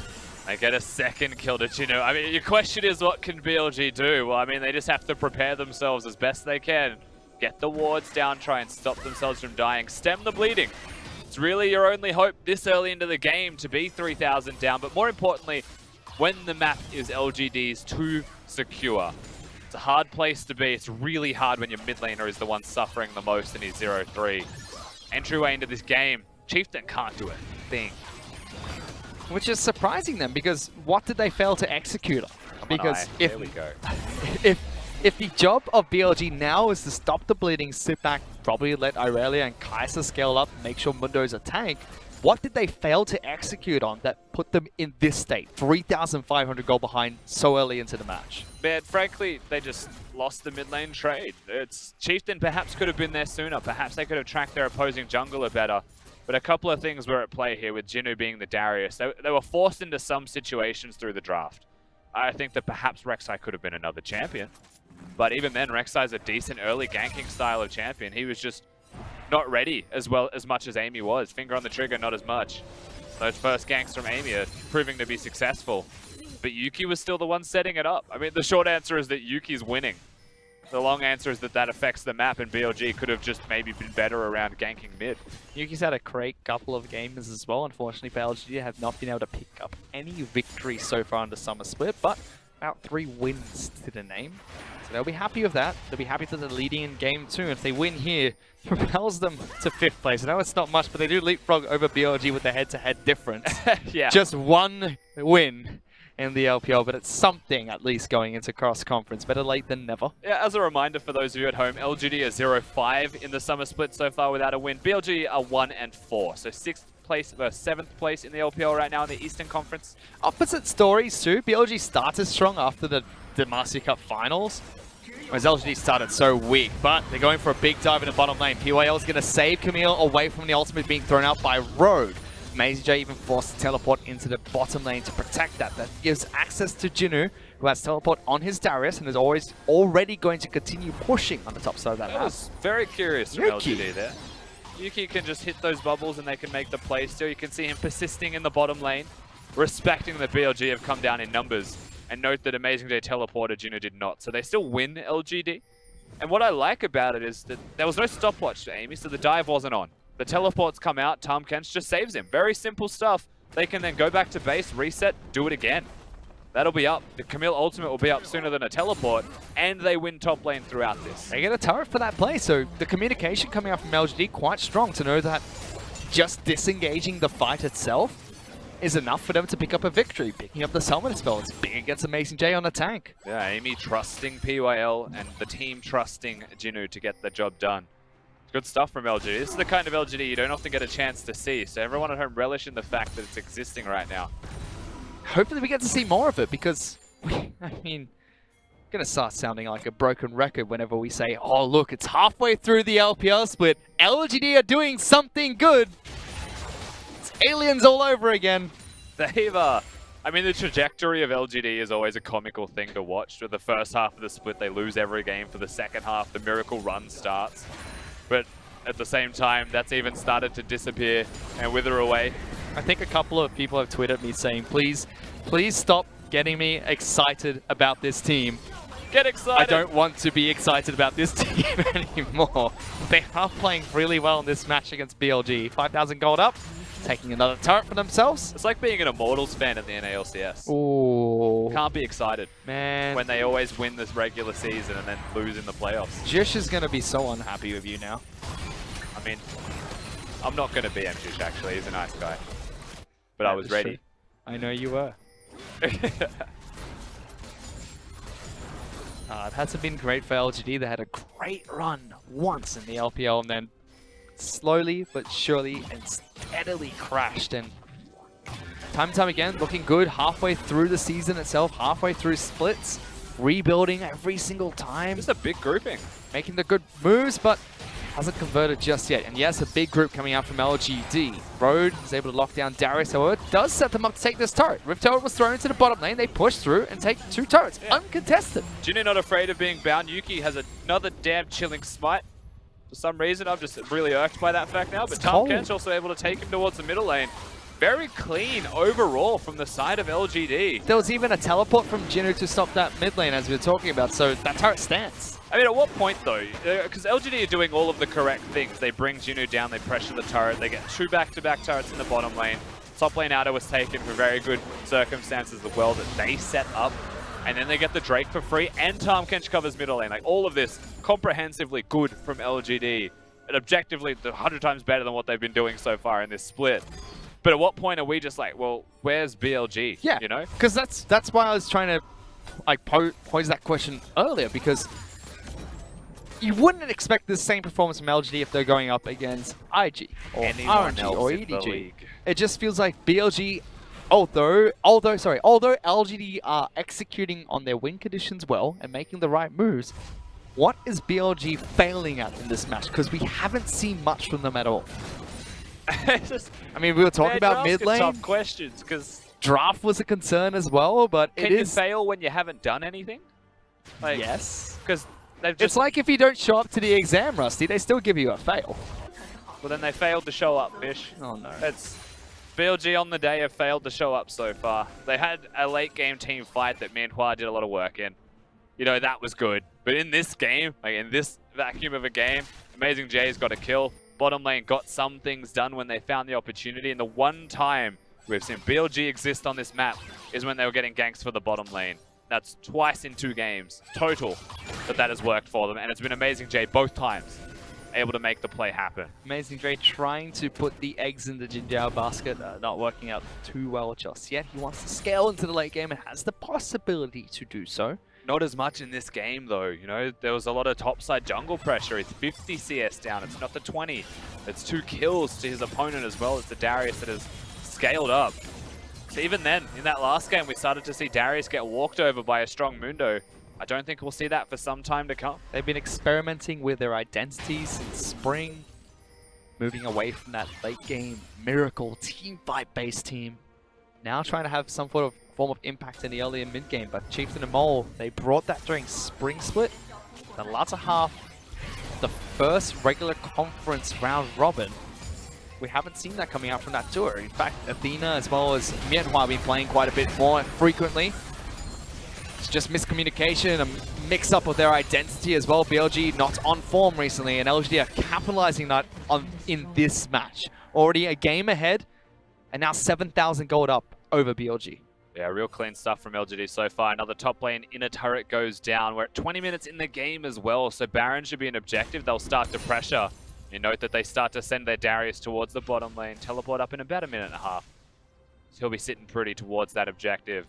[SPEAKER 3] They get a second kill to Jinu. I mean, your question is, what can BLG do? Well, I mean, they just have to prepare themselves as best they can. Get the wards down, try and stop themselves from dying. Stem the bleeding. It's really your only hope this early into the game to be 3,000 down. But more importantly, when the map is LGD's too secure. It's a hard place to be. It's really hard when your mid laner is the one suffering the most and he's 0-3. Entryway into this game, Chieftain can't do a thing.
[SPEAKER 2] Which is surprising them, because what did they fail to execute on? Because
[SPEAKER 3] there we go.
[SPEAKER 2] if the job of BLG now is to stop the bleeding, sit back, probably let Irelia and Kai'Sa scale up, make sure Mundo's a tank, what did they fail to execute on that put them in this state? 3,500 gold behind so early into the match.
[SPEAKER 3] Man, frankly, they just lost the mid lane trade. Chieftain perhaps could have been there sooner. Perhaps they could have tracked their opposing jungler better. But a couple of things were at play here with Jinu being the Darius. They were forced into some situations through the draft. I think that perhaps Rek'Sai could have been another champion. But even then, Rek'Sai's a decent early ganking style of champion. He was just not ready as much as Amy was. Finger on the trigger, not as much. Those first ganks from Amy are proving to be successful. But Yuki was still the one setting it up. I mean, the short answer is that Yuki's winning. The long answer is that that affects the map, and BLG could have just maybe been better around ganking mid.
[SPEAKER 2] Yuki's had a great couple of games as well. Unfortunately, BLG have not been able to pick up any victory so far in the Summer Split, but about 3 wins to the name. So they'll be happy with that. They'll be happy that they're leading in Game 2. If they win here, it propels them to 5th place. I know it's not much, but they do leapfrog over BLG with the head-to-head difference.
[SPEAKER 3] Yeah.
[SPEAKER 2] Just 1 win in the LPL, but it's something at least going into cross-conference. Better late than never.
[SPEAKER 3] Yeah, as a reminder for those of you at home, LGD are 0-5 in the Summer Split so far without a win. BLG are 1-4, so 6th place versus 7th place in the LPL right now in the Eastern Conference.
[SPEAKER 2] Opposite stories too. BLG started strong after the Demacia Cup finals, whereas LGD started so weak, but they're going for a big dive in the bottom lane. PYL is going to save Camille away from the ultimate being thrown out by Road. MazeJ even forced to teleport into the bottom lane to protect that. That gives access to Jinu, who has teleport on his Darius and is already going to continue pushing on the top side of that map.
[SPEAKER 3] I was very curious from
[SPEAKER 2] Yuki.
[SPEAKER 3] LGD there. Yuki can just hit those bubbles and they can make the play still. You can see him persisting in the bottom lane, respecting that BLG have come down in numbers. And note that Amazing J teleported, Jinu did not. So they still win LGD. And what I like about it is that there was no stopwatch to Amy, so the dive wasn't on. The teleports come out, Tom Kents just saves him. Very simple stuff. They can then go back to base, reset, do it again. That'll be up. The Camille ultimate will be up sooner than a teleport, and they win top lane throughout this.
[SPEAKER 2] They get a turret for that play, so the communication coming out from LGD quite strong to know that just disengaging the fight itself is enough for them to pick up a victory. Picking up the Summoner spell, it's big against Amazing J on a tank.
[SPEAKER 3] Yeah, Amy trusting PYL and the team trusting Jinu to get the job done. Good stuff from LGD. This is the kind of LGD you don't often get a chance to see, so everyone at home relish in the fact that it's existing right now.
[SPEAKER 2] Hopefully we get to see more of it, because, I mean, going to start sounding like a broken record whenever we say, oh look, it's halfway through the LPL split. LGD are doing something good. It's aliens all over again.
[SPEAKER 3] I mean, the trajectory of LGD is always a comical thing to watch. For the first half of the split, they lose every game. For the second half, the miracle run starts. But at the same time, that's even started to disappear and wither away.
[SPEAKER 2] I think a couple of people have tweeted me saying, please stop getting me excited about this team.
[SPEAKER 3] Get excited!
[SPEAKER 2] I don't want to be excited about this team anymore. They are playing really well in this match against BLG. 5,000 gold up, taking another turret for themselves.
[SPEAKER 3] It's like being an Immortals fan in the NALCS.
[SPEAKER 2] Ooh.
[SPEAKER 3] Can't be excited.
[SPEAKER 2] Man.
[SPEAKER 3] When they always win this regular season and then lose in the playoffs.
[SPEAKER 2] Jish is going to be so unhappy with you now.
[SPEAKER 3] I mean, I'm not going to BM Jish actually, he's a nice guy. But I was ready.
[SPEAKER 2] True. I know you were. It hasn't been great for LGD. They had a great run once in the LPL and then slowly but surely and steadily crashed. And time and time again, looking good halfway through the season itself, halfway through splits, rebuilding every single time.
[SPEAKER 3] Just a big grouping.
[SPEAKER 2] Making the good moves, but hasn't converted just yet. And yes, a big group coming out from LGD. Road is able to lock down Darius, however, does set them up to take this turret. Rift Turret was thrown into the bottom lane. They push through and take 2 turrets, uncontested.
[SPEAKER 3] Jinu not afraid of being bound. Yuki has another damn chilling smite. For some reason, I'm just really irked by that fact now. But Tom Kent's also able to take him towards the middle lane. very clean overall from the side of LGD.
[SPEAKER 2] There was even a teleport from Jinu to stop that mid lane as we were talking about, so that turret stands.
[SPEAKER 3] I mean, at what point though? Because LGD are doing all of the correct things. They bring Jinu down, they pressure the turret, they get 2 back-to-back turrets in the bottom lane. Top lane Ada was taken for very good circumstances as well that they set up. And then they get the Drake for free, and Tahm Kench covers middle lane. Like, all of this comprehensively good from LGD. And objectively, 100 times better than what they've been doing so far in this split. But at what point are we just like, well, where's BLG?
[SPEAKER 2] Yeah,
[SPEAKER 3] you know?
[SPEAKER 2] because that's why I was trying to like pose that question earlier, because you wouldn't expect the same performance from LGD if they're going up against IG or
[SPEAKER 3] Anyone
[SPEAKER 2] RNG
[SPEAKER 3] else
[SPEAKER 2] or
[SPEAKER 3] in the
[SPEAKER 2] EDG.
[SPEAKER 3] league.
[SPEAKER 2] It just feels like BLG, although LGD are executing on their win conditions well and making the right moves, what is BLG failing at in this match? Because we haven't seen much from them at all. I mean, we were talking about mid lane.
[SPEAKER 3] Tough questions, because
[SPEAKER 2] Draft was a concern as well, but
[SPEAKER 3] can you fail when you haven't done anything? Like,
[SPEAKER 2] yes,
[SPEAKER 3] because they've just.
[SPEAKER 2] It's like if you don't show up to the exam, Rusty, they still give you a fail.
[SPEAKER 3] Well, then they failed to show up, Fish.
[SPEAKER 2] Oh no.
[SPEAKER 3] It's BLG on the day have failed to show up so far. They had a late game team fight that Mianhua did a lot of work in. You know, that was good. But in this game, like in this vacuum of a game, Amazing J's got a kill. Bottom lane got some things done when they found the opportunity. And the one time we've seen BLG exist on this map is when they were getting ganks for the bottom lane. That's twice in 2 games total that has worked for them. And it's been Amazing J both times able to make the play happen.
[SPEAKER 2] Amazing J trying to put the eggs in the Jinjiao basket, not working out too well just yet. He wants to scale into the late game and has the possibility to do so.
[SPEAKER 3] Not as much in this game though, you know, there was a lot of topside jungle pressure. It's 50 CS down, it's not the 20. It's 2 kills to his opponent as well. It's the Darius that has scaled up. So even then, in that last game, we started to see Darius get walked over by a strong Mundo. I don't think we'll see that for some time to come.
[SPEAKER 2] They've been experimenting with their identities since spring, moving away from that late game miracle team fight based team. Now trying to have some form of impact in the early and mid game, but Chieftain and Mole, they brought that during spring split. The latter half, the first regular conference round robin. We haven't seen that coming out from that tour. In fact, Athena as well as Mianhua have been playing quite a bit more frequently. It's just miscommunication, a mix-up of their identity as well. BLG not on form recently, and LGD are capitalizing that in this match. Already a game ahead, and now 7,000 gold up over BLG.
[SPEAKER 3] Yeah, real clean stuff from LGD so far. Another top lane inner turret goes down. We're at 20 minutes in the game as well, so Baron should be an objective. They'll start to pressure. You note that they start to send their Darius towards the bottom lane. Teleport up in about a minute and a half. So he'll be sitting pretty towards that objective.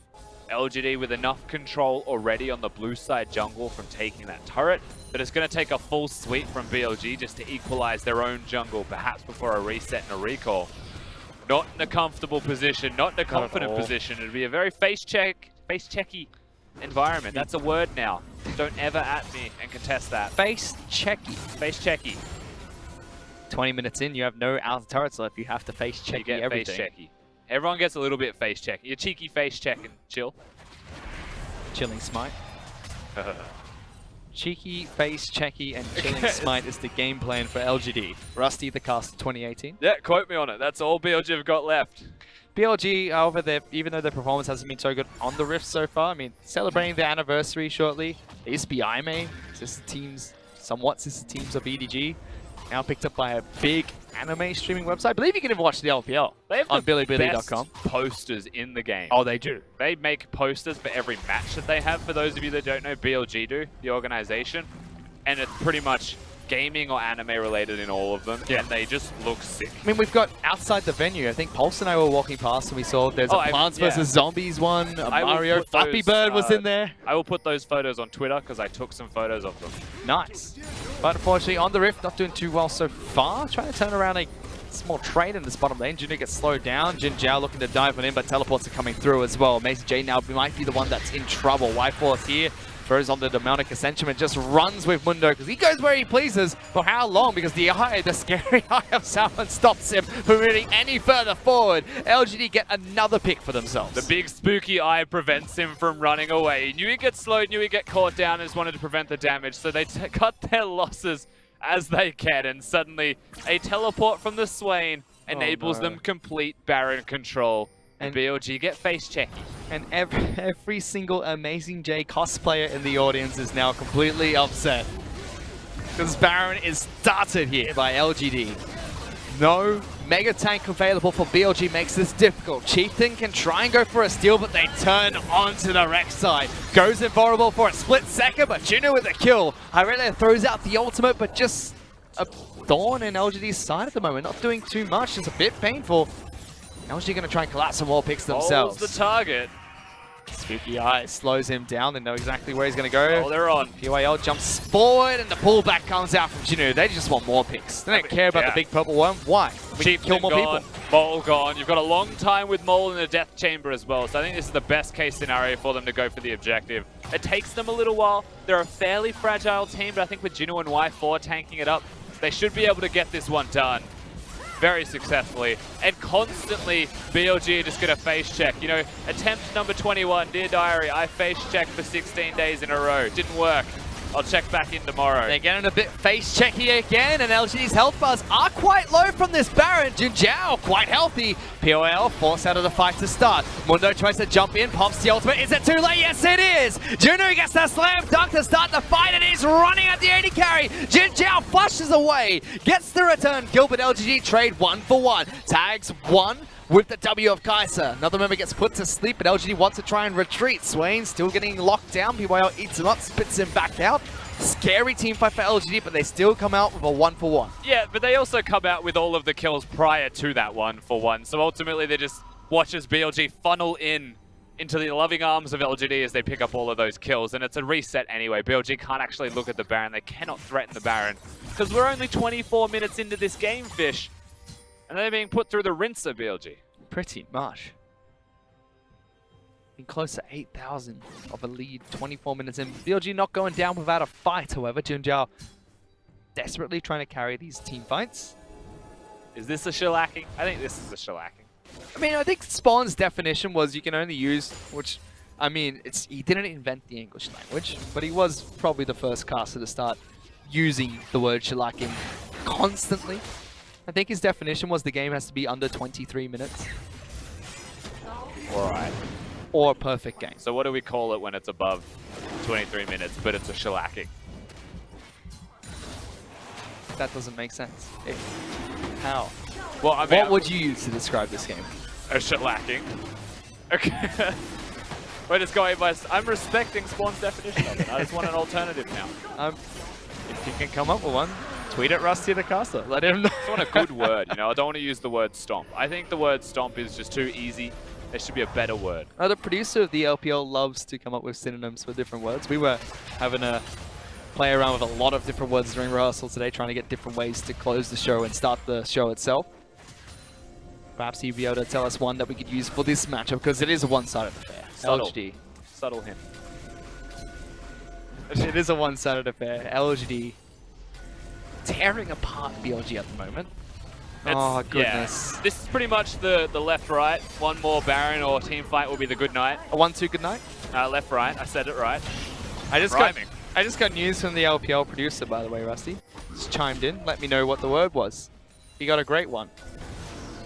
[SPEAKER 3] LGD with enough control already on the blue side jungle from taking that turret, but it's going to take a full sweep from BLG just to equalize their own jungle, perhaps before a reset and a recall. Not in a comfortable position, not in a confident position. It'd be a very face-checky environment. That's a word now. Don't ever at me and contest that.
[SPEAKER 2] Face-checky.
[SPEAKER 3] Face-checky.
[SPEAKER 2] 20 minutes in, you have no outer turrets left. You have to face-checky everything.
[SPEAKER 3] Face-checky. Everyone gets a little bit face-checky. You're cheeky face-checking. Chill.
[SPEAKER 2] Chilling smite. Cheeky, face-checky, and chilling smite is the game plan for LGD. Rusty the Cast 2018.
[SPEAKER 3] Yeah, quote me on it. That's all BLG have got left.
[SPEAKER 2] BLG, however, even though their performance hasn't been so good on the Rift so far, I mean, celebrating their anniversary shortly. They used to be IMA, somewhat sister teams of EDG. Now picked up by a big anime streaming website. I believe you can even watch the LPL
[SPEAKER 3] they have
[SPEAKER 2] on Bilibili.com.
[SPEAKER 3] Posters in the game.
[SPEAKER 2] Oh, they do.
[SPEAKER 3] They make posters for every match that they have. For those of you that don't know, BLG do, the organization. And it's pretty much gaming or anime related in all of them. Yeah. And they just look sick.
[SPEAKER 2] I mean, we've got outside the venue. I think Pulse and I were walking past and we saw there's a Plants vs. Zombies one. A Mario Flappy Bird was in there.
[SPEAKER 3] I will put those photos on Twitter because I took some photos of them.
[SPEAKER 2] Nice. But unfortunately, on the Rift, not doing too well so far. Trying to turn around a small trade in this bottom lane. Jinu gets slowed down. Jin Jiao looking to dive on in, but teleports are coming through as well. Amazing J now might be the one that's in trouble. Y4 here. Throws on the demonic ascension and just runs with Mundo because he goes where he pleases. For how long? Because the scary eye of Salmon stops him from moving any further forward. LGD get another pick for themselves.
[SPEAKER 3] The big spooky eye prevents him from running away. He knew he'd get slowed, knew he'd get caught down, and just wanted to prevent the damage. So they cut their losses as they can. And suddenly, a teleport from the Swain enables them complete Baron control. And BLG get face checky.
[SPEAKER 2] And every single Amazing J cosplayer in the audience is now completely upset. Because Baron is started here by LGD. No Mega Tank available for BLG makes this difficult. Chieftain can try and go for a steal, but they turn onto the Rex side. Goes invulnerable for a split second, but Juno with a kill. Irelia throws out the ultimate, but just a thorn in LGD's side at the moment. Not doing too much, it's a bit painful. LG going to try and collapse some more picks themselves.
[SPEAKER 3] Holds the target.
[SPEAKER 2] Spooky Eye slows him down. They know exactly where he's going to go.
[SPEAKER 3] Oh, they're on.
[SPEAKER 2] PYL jumps forward and the pullback comes out from Jinu. They just want more picks. They don't care about the big purple one. Why? We can kill more people.
[SPEAKER 3] Mole gone. You've got a long time with Mole in the death chamber as well. So I think this is the best case scenario for them to go for the objective. It takes them a little while. They're a fairly fragile team, but I think with Jinu and Y4 tanking it up, they should be able to get this one done very successfully. And constantly, BLG are just going to face check. You know, attempt number 21, Dear Diary, I face checked for 16 days in a row. Didn't work. I'll check back in tomorrow.
[SPEAKER 2] They're getting a bit face checky again, and LGD's health bars are quite low from this Baron. Jinjiao quite healthy. POL forced out of the fight to start. Mundo tries to jump in, pops the ultimate. Is it too late? Yes, it is. Juno gets the slam dunk to start the fight, and he's running at the AD carry. Jinjiao flushes away, gets the return kill, but LGD trade 1-for-1. Tags one with the W of Kaiser. Another member gets put to sleep, but LGD wants to try and retreat. Swain still getting locked down. PYL eats him up, spits him back out. Scary team fight for LGD, but they still come out with a 1-for-1.
[SPEAKER 3] Yeah, but they also come out with all of the kills prior to that 1-for-1. So ultimately, they just watch as BLG funnel into the loving arms of LGD as they pick up all of those kills. And it's a reset anyway. BLG can't actually look at the Baron. They cannot threaten the Baron. Because we're only 24 minutes into this game, Fish. And they're being put through the rinser, BLG.
[SPEAKER 2] Pretty much. Been close to 8,000 of a lead, 24 minutes in. BLG not going down without a fight, however. Jinjiao desperately trying to carry these team fights.
[SPEAKER 3] Is this a shellacking? I think this is a shellacking.
[SPEAKER 2] I mean, I think Spawn's definition was you can only use, which, I mean, he didn't invent the English language, but he was probably the first caster to start using the word shellacking constantly. I think his definition was the game has to be under 23 minutes.
[SPEAKER 3] Alright.
[SPEAKER 2] Or a perfect game.
[SPEAKER 3] So what do we call it when it's above 23 minutes, but it's a shellacking?
[SPEAKER 2] That doesn't make sense. How?
[SPEAKER 3] Well, I mean,
[SPEAKER 2] what would you use to describe this game?
[SPEAKER 3] A shellacking. Okay. We're just going by... I'm respecting Spawn's definition of it. I just want an alternative now.
[SPEAKER 2] If you can come up with one, tweet at Rusty the Caster. Let him know.
[SPEAKER 3] I just want a good word, you know? I don't want to use the word stomp. I think the word stomp is just too easy. There should be a better word.
[SPEAKER 2] The producer of the LPL loves to come up with synonyms for different words. We were having a play around with a lot of different words during rehearsal today, trying to get different ways to close the show and start the show itself. Perhaps he'd be able to tell us one that we could use for this matchup, because it is a one-sided affair.
[SPEAKER 3] Subtle.
[SPEAKER 2] LGD.
[SPEAKER 3] Subtle hint.
[SPEAKER 2] It is a one-sided affair. LGD tearing apart BLG at the moment. Oh, goodness.
[SPEAKER 3] Yeah. This is pretty much the left-right. One more Baron or team fight will be the good night.
[SPEAKER 2] A 1-2 good night?
[SPEAKER 3] Left-right. I said it right.
[SPEAKER 2] I just got news from the LPL producer, by the way, Rusty. Just chimed in. Let me know what the word was. He got a great one.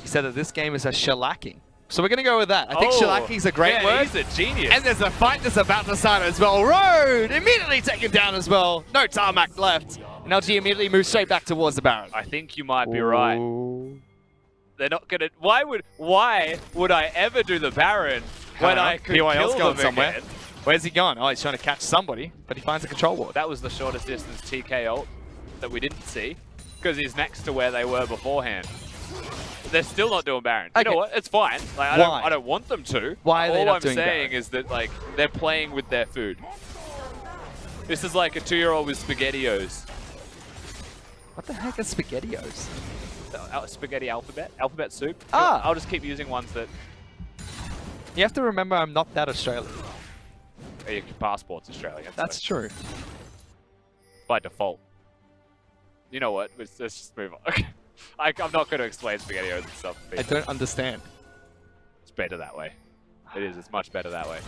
[SPEAKER 2] He said that this game is a shellacking. So we're going to go with that. I think shellacking is a great word.
[SPEAKER 3] He's a genius.
[SPEAKER 2] And there's a fight that's about to start as well. Road immediately taken down as well. No tarmac left. And LG immediately moves straight back towards the Baron.
[SPEAKER 3] I think you might be right. They're not going to... Why would I ever do the Baron when I could kill them somewhere? Again?
[SPEAKER 2] Where's he gone? Oh, he's trying to catch somebody, but he finds a control ward.
[SPEAKER 3] That was the shortest distance TK ult that we didn't see, because he's next to where they were beforehand. They're still not doing Baron.
[SPEAKER 2] Okay.
[SPEAKER 3] You know what? It's fine. Like, I don't want them to.
[SPEAKER 2] Why are they not doing
[SPEAKER 3] All I'm saying
[SPEAKER 2] Baron?
[SPEAKER 3] is that like they're playing with their food. This is like a 2-year-old with SpaghettiOs.
[SPEAKER 2] What the heck is SpaghettiOs?
[SPEAKER 3] Spaghetti alphabet? Alphabet soup?
[SPEAKER 2] Ah!
[SPEAKER 3] I'll just keep using ones that...
[SPEAKER 2] You have to remember I'm not that Australian.
[SPEAKER 3] Your passport's Australian.
[SPEAKER 2] That's true.
[SPEAKER 3] By default. You know what? Let's just move on. I'm not going to explain SpaghettiOs and stuff.
[SPEAKER 2] I don't understand.
[SPEAKER 3] It's better that way. It is. It's much better that way.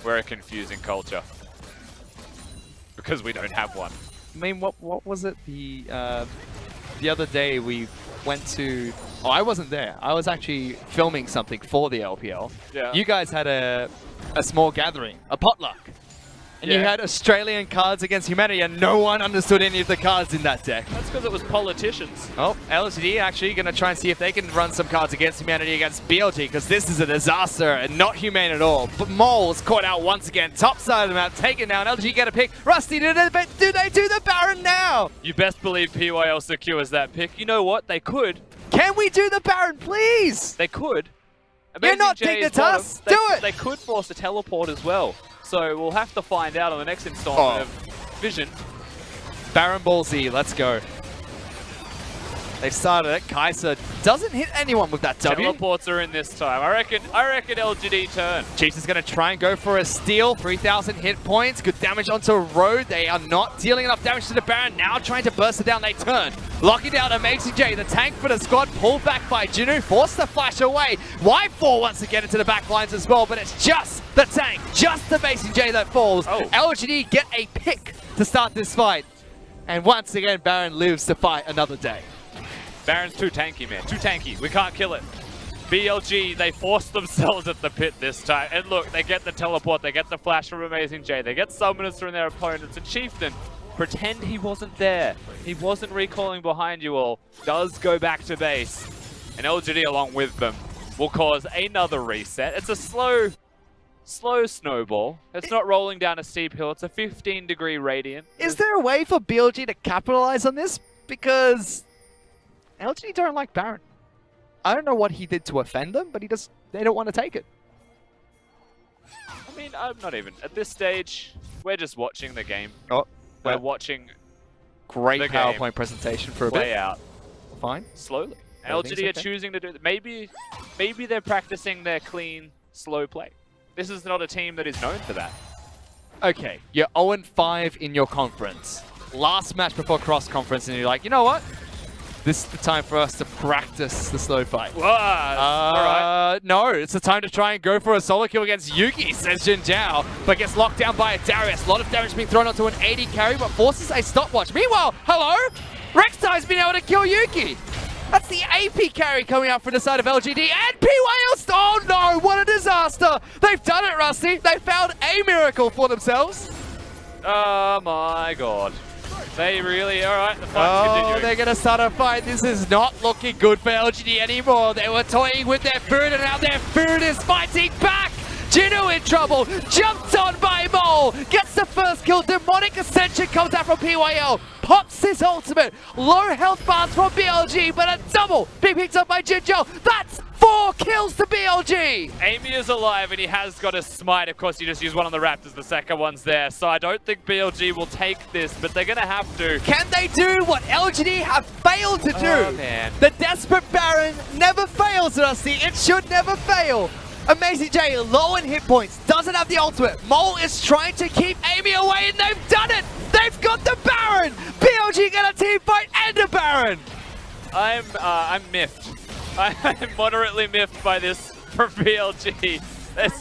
[SPEAKER 3] We're a confusing culture. Because we don't have one.
[SPEAKER 2] I mean, what was it? The other day we went to Oh, I wasn't there. I was actually filming something for the LPL.
[SPEAKER 3] Yeah.
[SPEAKER 2] You guys had a small gathering, a potluck. And you had Australian cards against humanity, and no one understood any of the cards in that deck.
[SPEAKER 3] That's because it was politicians.
[SPEAKER 2] Oh, LGD actually going to try and see if they can run some cards against humanity against BLG, because this is a disaster and not humane at all. But Mole's caught out once again, top side of the map, taken down. LGD get a pick. Rusty, do they do the Baron now?
[SPEAKER 3] You best believe PYL secures that pick. You know what? They could.
[SPEAKER 2] Can we do the Baron, please?
[SPEAKER 3] They could.
[SPEAKER 2] You're
[SPEAKER 3] Amazing
[SPEAKER 2] not
[SPEAKER 3] J is
[SPEAKER 2] Dignitas.
[SPEAKER 3] bottom.
[SPEAKER 2] Do it.
[SPEAKER 3] They could force a teleport as well. So we'll have to find out on the next installment of Vision.
[SPEAKER 2] Baron Ball Z, let's go. They started it. Kaiser doesn't hit anyone with that W.
[SPEAKER 3] Teleports are in this time. I reckon LGD turn.
[SPEAKER 2] Chiefs is going to try and go for a steal. 3,000 hit points. Good damage onto Road. They are not dealing enough damage to the Baron. Now trying to burst it down. They turn. Locking down Amazing J. The tank for the squad. Pulled back by Jinu. Forced the flash away. Y4 wants to get into the back lines as well, but it's just the tank. Just Amazing J that falls.
[SPEAKER 3] Oh.
[SPEAKER 2] LGD get a pick to start this fight. And once again, Baron lives to fight another day.
[SPEAKER 3] Baron's too tanky, man. Too tanky. We can't kill it. BLG, they forced themselves at the pit this time. And look, they get the teleport. They get the flash from Amazing J. They get summoners from their opponents. And Chieftain, pretend he wasn't there. He wasn't recalling behind you all. Does go back to base. And LGD along with them will cause another reset. It's a slow snowball. It's not rolling down a steep hill. It's a 15-degree radiant.
[SPEAKER 2] Is there a way for BLG to capitalize on this? Because LGD don't like Baron. I don't know what he did to offend them, but they don't want to take it.
[SPEAKER 3] I mean, I'm not even. At this stage, we're just watching the game.
[SPEAKER 2] Oh,
[SPEAKER 3] We're watching
[SPEAKER 2] great
[SPEAKER 3] the
[SPEAKER 2] PowerPoint
[SPEAKER 3] game
[SPEAKER 2] presentation for a
[SPEAKER 3] play
[SPEAKER 2] bit.
[SPEAKER 3] out
[SPEAKER 2] Fine.
[SPEAKER 3] slowly.
[SPEAKER 2] Everything's
[SPEAKER 3] LGD are
[SPEAKER 2] okay.
[SPEAKER 3] choosing to do that. Maybe they're practicing their clean, slow play. This is not a team that is known for that.
[SPEAKER 2] Okay, you're 0-5 in your conference. Last match before cross-conference, and you're like, you know what? This is the time for us to practice the slow fight.
[SPEAKER 3] All right.
[SPEAKER 2] No, it's the time to try and go for a solo kill against Yuki, says Jin Zhao, but gets locked down by a Darius. A lot of damage being thrown onto an 80 carry, but forces a stopwatch. Meanwhile, hello? Rek'Sai's been able to kill Yuki. That's the AP carry coming out from the side of LGD, and PYL. Oh no, what a disaster. They've done it, Rusty. They found a miracle for themselves.
[SPEAKER 3] Oh my god. They really, alright, the fight's continuing.
[SPEAKER 2] They're going to start a fight. This is not looking good for LGD anymore. They were toying with their food, and now their food is fighting back. Jinu in trouble, jumped on by Mole, gets the first kill. Demonic Ascension comes out from PYL, pops his ultimate. Low health bars from BLG, but a double being picked up by Jinjo. That's 4 kills to BLG.
[SPEAKER 3] Amy is alive and he has got a smite. Of course, you just use one on the Raptors. The second one's there. So I don't think BLG will take this, but they're going to have to.
[SPEAKER 2] Can they do what LGD have failed to do?
[SPEAKER 3] Oh, man.
[SPEAKER 2] The Desperate Baron never fails, Rusty. It should never fail. Amazing J, low in hit points, doesn't have the ultimate. Mole is trying to keep Amy away, and they've done it! They've got the Baron! BLG get a team fight and a Baron!
[SPEAKER 3] I'm miffed. I'm moderately miffed by this from BLG. There's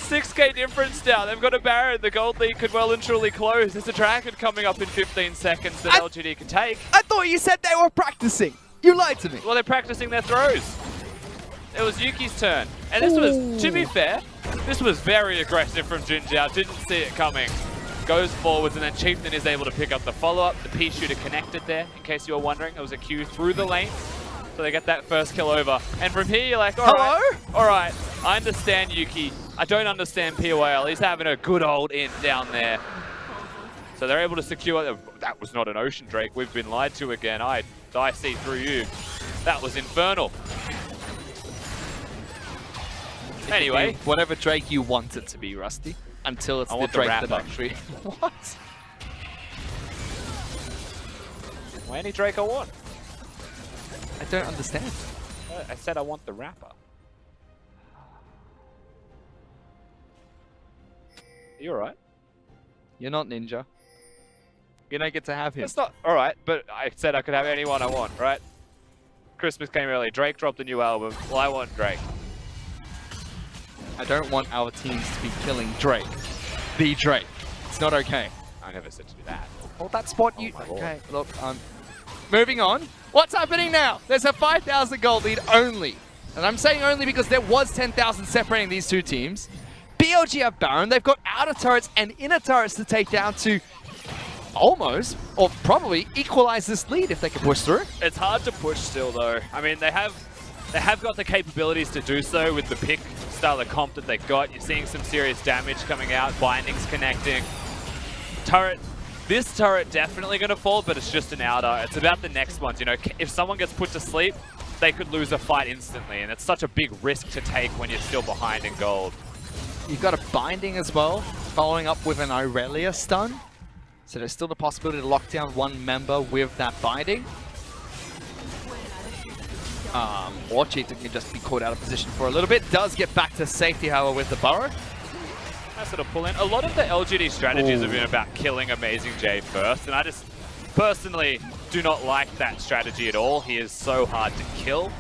[SPEAKER 3] 6k difference now. They've got a Baron. The gold lead could well and truly close. There's a dragon coming up in 15 seconds that LGD can take.
[SPEAKER 2] I thought you said they were practicing. You lied to me.
[SPEAKER 3] Well, they're practicing their throws. It was Yuki's turn. And this was, to be fair, this was very aggressive from Jin Zhao. Didn't see it coming. Goes forwards, and then Chieftain is able to pick up the follow-up. The P shooter connected there, in case you were wondering. It was a Q through the lane. So they get that first kill over. And from here, you're like, all right, I understand Yuki. I don't understand POL. He's having a good old int down there. So they're able to secure. That was not an Ocean Drake. We've been lied to again. I see through you. That was infernal. Anyway.
[SPEAKER 2] Whatever Drake you want it to be, Rusty. Until it's the Drake that actually... What?
[SPEAKER 3] Well, any Drake I want.
[SPEAKER 2] I don't understand.
[SPEAKER 3] I said I want the rapper. You alright?
[SPEAKER 2] You're not Ninja. You don't get to have him.
[SPEAKER 3] It's not alright, but I said I could have anyone I want, right? Christmas came early. Drake dropped a new album. Well, I want Drake.
[SPEAKER 2] I don't want our teams to be killing Drake. The Drake. It's not okay.
[SPEAKER 3] I never said to do that.
[SPEAKER 2] Well, that's what you... Okay, look, moving on. What's happening now? There's a 5,000 gold lead only. And I'm saying only because there was 10,000 separating these two teams. BLG have Baron. They've got outer turrets and inner turrets to take down to almost, or probably, equalize this lead if they can push through.
[SPEAKER 3] It's hard to push still, though. I mean, they have got the capabilities to do so with the pick style of comp that they've got. You're seeing some serious damage coming out, bindings connecting. This turret definitely going to fall, but it's just an outer. It's about the next ones. You know, if someone gets put to sleep, they could lose a fight instantly, and it's such a big risk to take when you're still behind in gold.
[SPEAKER 2] You've got a binding as well, following up with an Aurelia stun. So there's still the possibility to lock down one member with that binding. Or Cheetah can just be caught out of position for a little bit. Does get back to safety, however, with the burrow.
[SPEAKER 3] Nice little pull in. A lot of the LGD strategies have been about killing Amazing J first, and I just personally do not like that strategy at all. He is so hard to kill.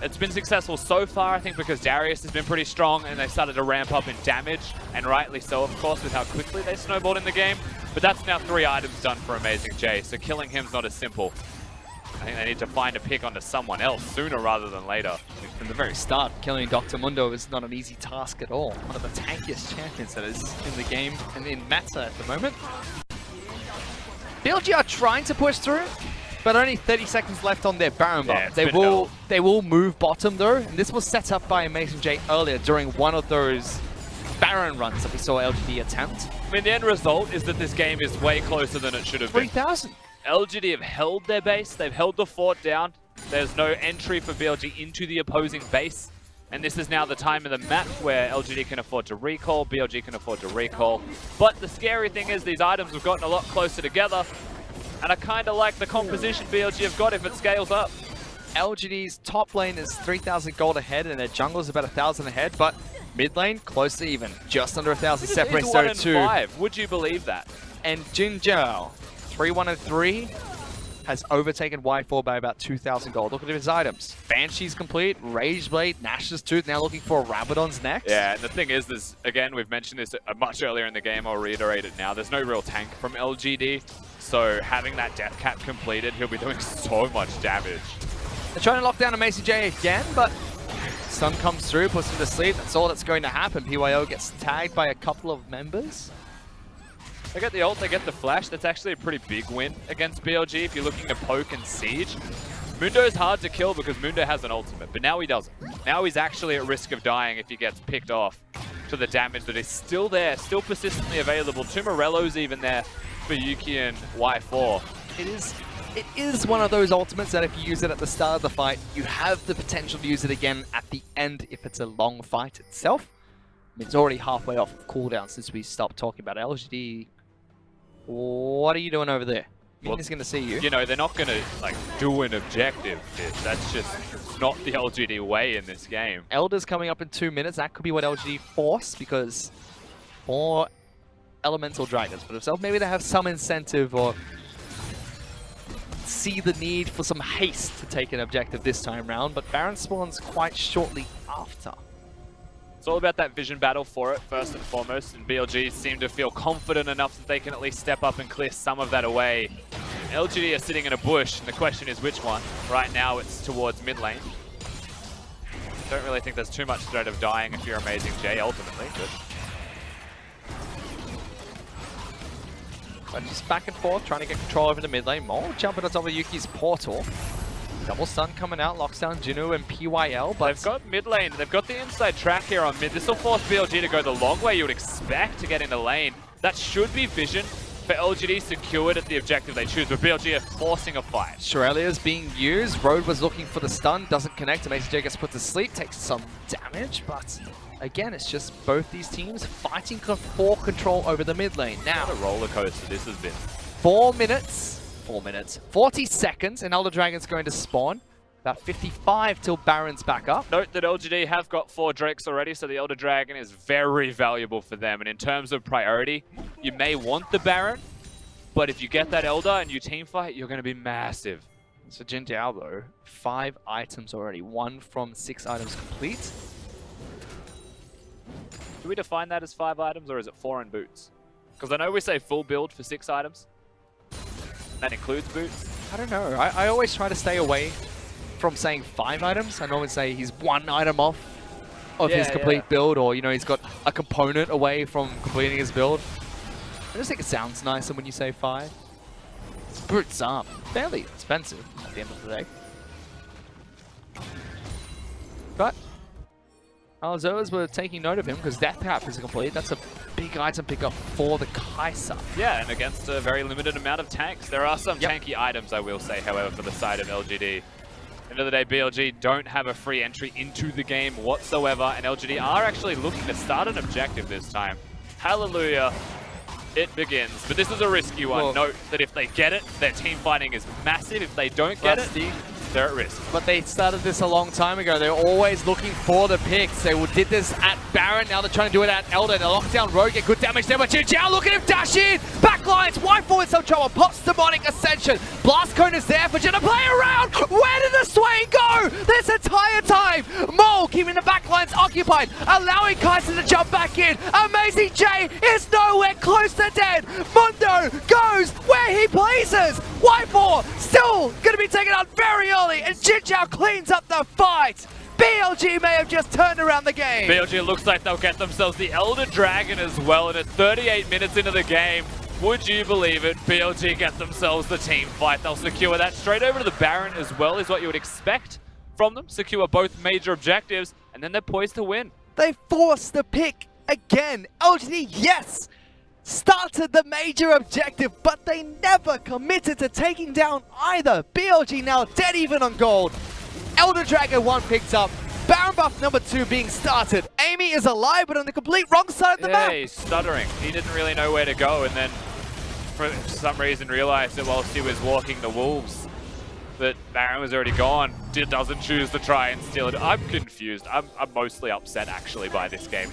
[SPEAKER 3] It's been successful so far, I think, because Darius has been pretty strong and they've started to ramp up in damage, and rightly so, of course, with how quickly they snowballed in the game. But that's now 3 items done for Amazing J, so killing him's not as simple. I think they need to find a pick onto someone else sooner rather than later.
[SPEAKER 2] From the very start, killing Dr. Mundo is not an easy task at all. One of the tankiest champions that is in the game and in meta at the moment. BLG are trying to push through, but only 30 seconds left on their Baron buff.
[SPEAKER 3] Yeah,
[SPEAKER 2] they will move bottom though, and this was set up by Amazing J earlier during one of those Baron runs that we saw LGD attempt.
[SPEAKER 3] I mean, the end result is that this game is way closer than it should have been.
[SPEAKER 2] 3,000.
[SPEAKER 3] LGD have held their base, they've held the fort down. There's no entry for BLG into the opposing base. And this is now the time of the map where LGD can afford to recall, BLG can afford to recall. But the scary thing is these items have gotten a lot closer together. And I kind of like the composition BLG have got if it scales up.
[SPEAKER 2] LGD's top lane is 3,000 gold ahead and their jungle is about 1,000 ahead, but mid lane close to even. Just under 1,000 separates those two.
[SPEAKER 3] 1-5. Would you believe that?
[SPEAKER 2] And Jinjiao, 3-1-3, has overtaken Y4 by about 2,000 gold. Look at his items. Banshee's complete, Rage Blade, Nash's Tooth, now looking for Rabadon's next.
[SPEAKER 3] Yeah, and the thing is, there's, again, we've mentioned this much earlier in the game, I'll reiterate it now, there's no real tank from LGD, so having that death cap completed, he'll be doing so much damage.
[SPEAKER 2] They're trying to lock down Amazing J again, but Sun comes through, puts him to sleep, that's all that's going to happen. PYO gets tagged by a couple of members.
[SPEAKER 3] They get the ult, they get the flash. That's actually a pretty big win against BLG if you're looking to poke and siege. Mundo's hard to kill because Mundo has an ultimate, but now he doesn't. Now he's actually at risk of dying if he gets picked off to the damage that is still there, still persistently available. 2 Morellos even there for Yuki and Y4.
[SPEAKER 2] It is one of those ultimates that if you use it at the start of the fight, you have the potential to use it again at the end if it's a long fight itself. It's already halfway off of cooldown since we stopped talking about LGD. What are you doing over there? Mini's going to see you.
[SPEAKER 3] You know, they're not going to like do an objective. That's just not the LGD way in this game.
[SPEAKER 2] Elder's coming up in 2 minutes. That could be what LGD force because more elemental dragons for themselves. Maybe they have some incentive or see the need for some haste to take an objective this time round, but Baron spawns quite shortly after.
[SPEAKER 3] It's all about that vision battle for it, first and foremost, and BLG seem to feel confident enough that they can at least step up and clear some of that away. LGD are sitting in a bush, and the question is which one. Right now it's towards mid lane. Don't really think there's too much threat of dying if you're Amazing J ultimately,
[SPEAKER 2] but just back and forth, trying to get control over the mid lane. More jumping on top of Yuki's portal. Double stun coming out, locks down Jinu and PYL, but
[SPEAKER 3] they've got mid lane, they've got the inside track here on mid. This will force BLG to go the long way you would expect to get into lane. That should be vision for LGD secured at the objective they choose, but BLG are forcing a fight.
[SPEAKER 2] Shirelia's being used, Road was looking for the stun, doesn't connect, Amazing J gets put to sleep, takes some damage, but again, it's just both these teams fighting for control over the mid lane. Now,
[SPEAKER 3] what a roller coaster this has been.
[SPEAKER 2] 40 seconds, and Elder Dragon's going to spawn. About 55 till Baron's back up.
[SPEAKER 3] Note that LGD have got 4 Drakes already, so the Elder Dragon is very valuable for them. And in terms of priority, you may want the Baron, but if you get that Elder and you team fight, you're going to be massive.
[SPEAKER 2] So Jinjiao though, 5 items already, 1 from 6 items complete.
[SPEAKER 3] Do we define that as 5 items, or is it 4 and boots? Because I know we say full build for 6 items. That includes boots.
[SPEAKER 2] I don't know. I always try to stay away from saying 5 items. I normally say he's 1 item off of his complete build, or, you know, he's got a component away from completing his build. I just think it sounds nicer when you say 5. Boots are fairly expensive at the end of the day. But Alzoas were taking note of him because Death Trap is complete. That's a big item pickup for the Kai'Sa.
[SPEAKER 3] Yeah, and against a very limited amount of tanks. There are some tanky items, I will say, however, for the side of LGD. End of the day, BLG don't have a free entry into the game whatsoever, and LGD are actually looking to start an objective this time. Hallelujah. It begins, but this is a risky one. Well, note that if they get it, their team fighting is massive. If they don't get it, they're at risk.
[SPEAKER 2] But they started this a long time ago. They're always looking for the picks. They did this at Baron. Now they're trying to do it at Elder. They lock down Rogue, get good damage there. But Jinjiao, look at him dash in. Backlines, Y4 in some trouble. Pops Demonic Ascension. Blast Cone is there for Jin to play around. Where did the Swain go this entire time? Mole keeping the backlines occupied, allowing Kai'Sa to jump back in. Amazing J is nowhere close to dead. Mundo goes where he pleases. Y4 still going to be taken out very early, and Jinjiao cleans up the fight. BLG may have just turned around the game.
[SPEAKER 3] BLG looks like they'll get themselves the Elder Dragon as well, and it's 38 minutes into the game. Would you believe it? BLG get themselves the team fight. They'll secure that straight over to the Baron as well, is what you would expect from them. Secure both major objectives, and then they're poised to win.
[SPEAKER 2] They forced the pick again. LGD, yes, started the major objective, but they never committed to taking down either. BLG now dead even on gold. Elder Dragon 1 picked up. Baron buff number 2 being started. Amy is alive, but on the complete wrong side of the map.
[SPEAKER 3] He's stuttering. He didn't really know where to go, and then for some reason realized that whilst he was walking the wolves, that Baron was already gone. Doesn't choose to try and steal it. I'm confused. I'm mostly upset, actually, by this game.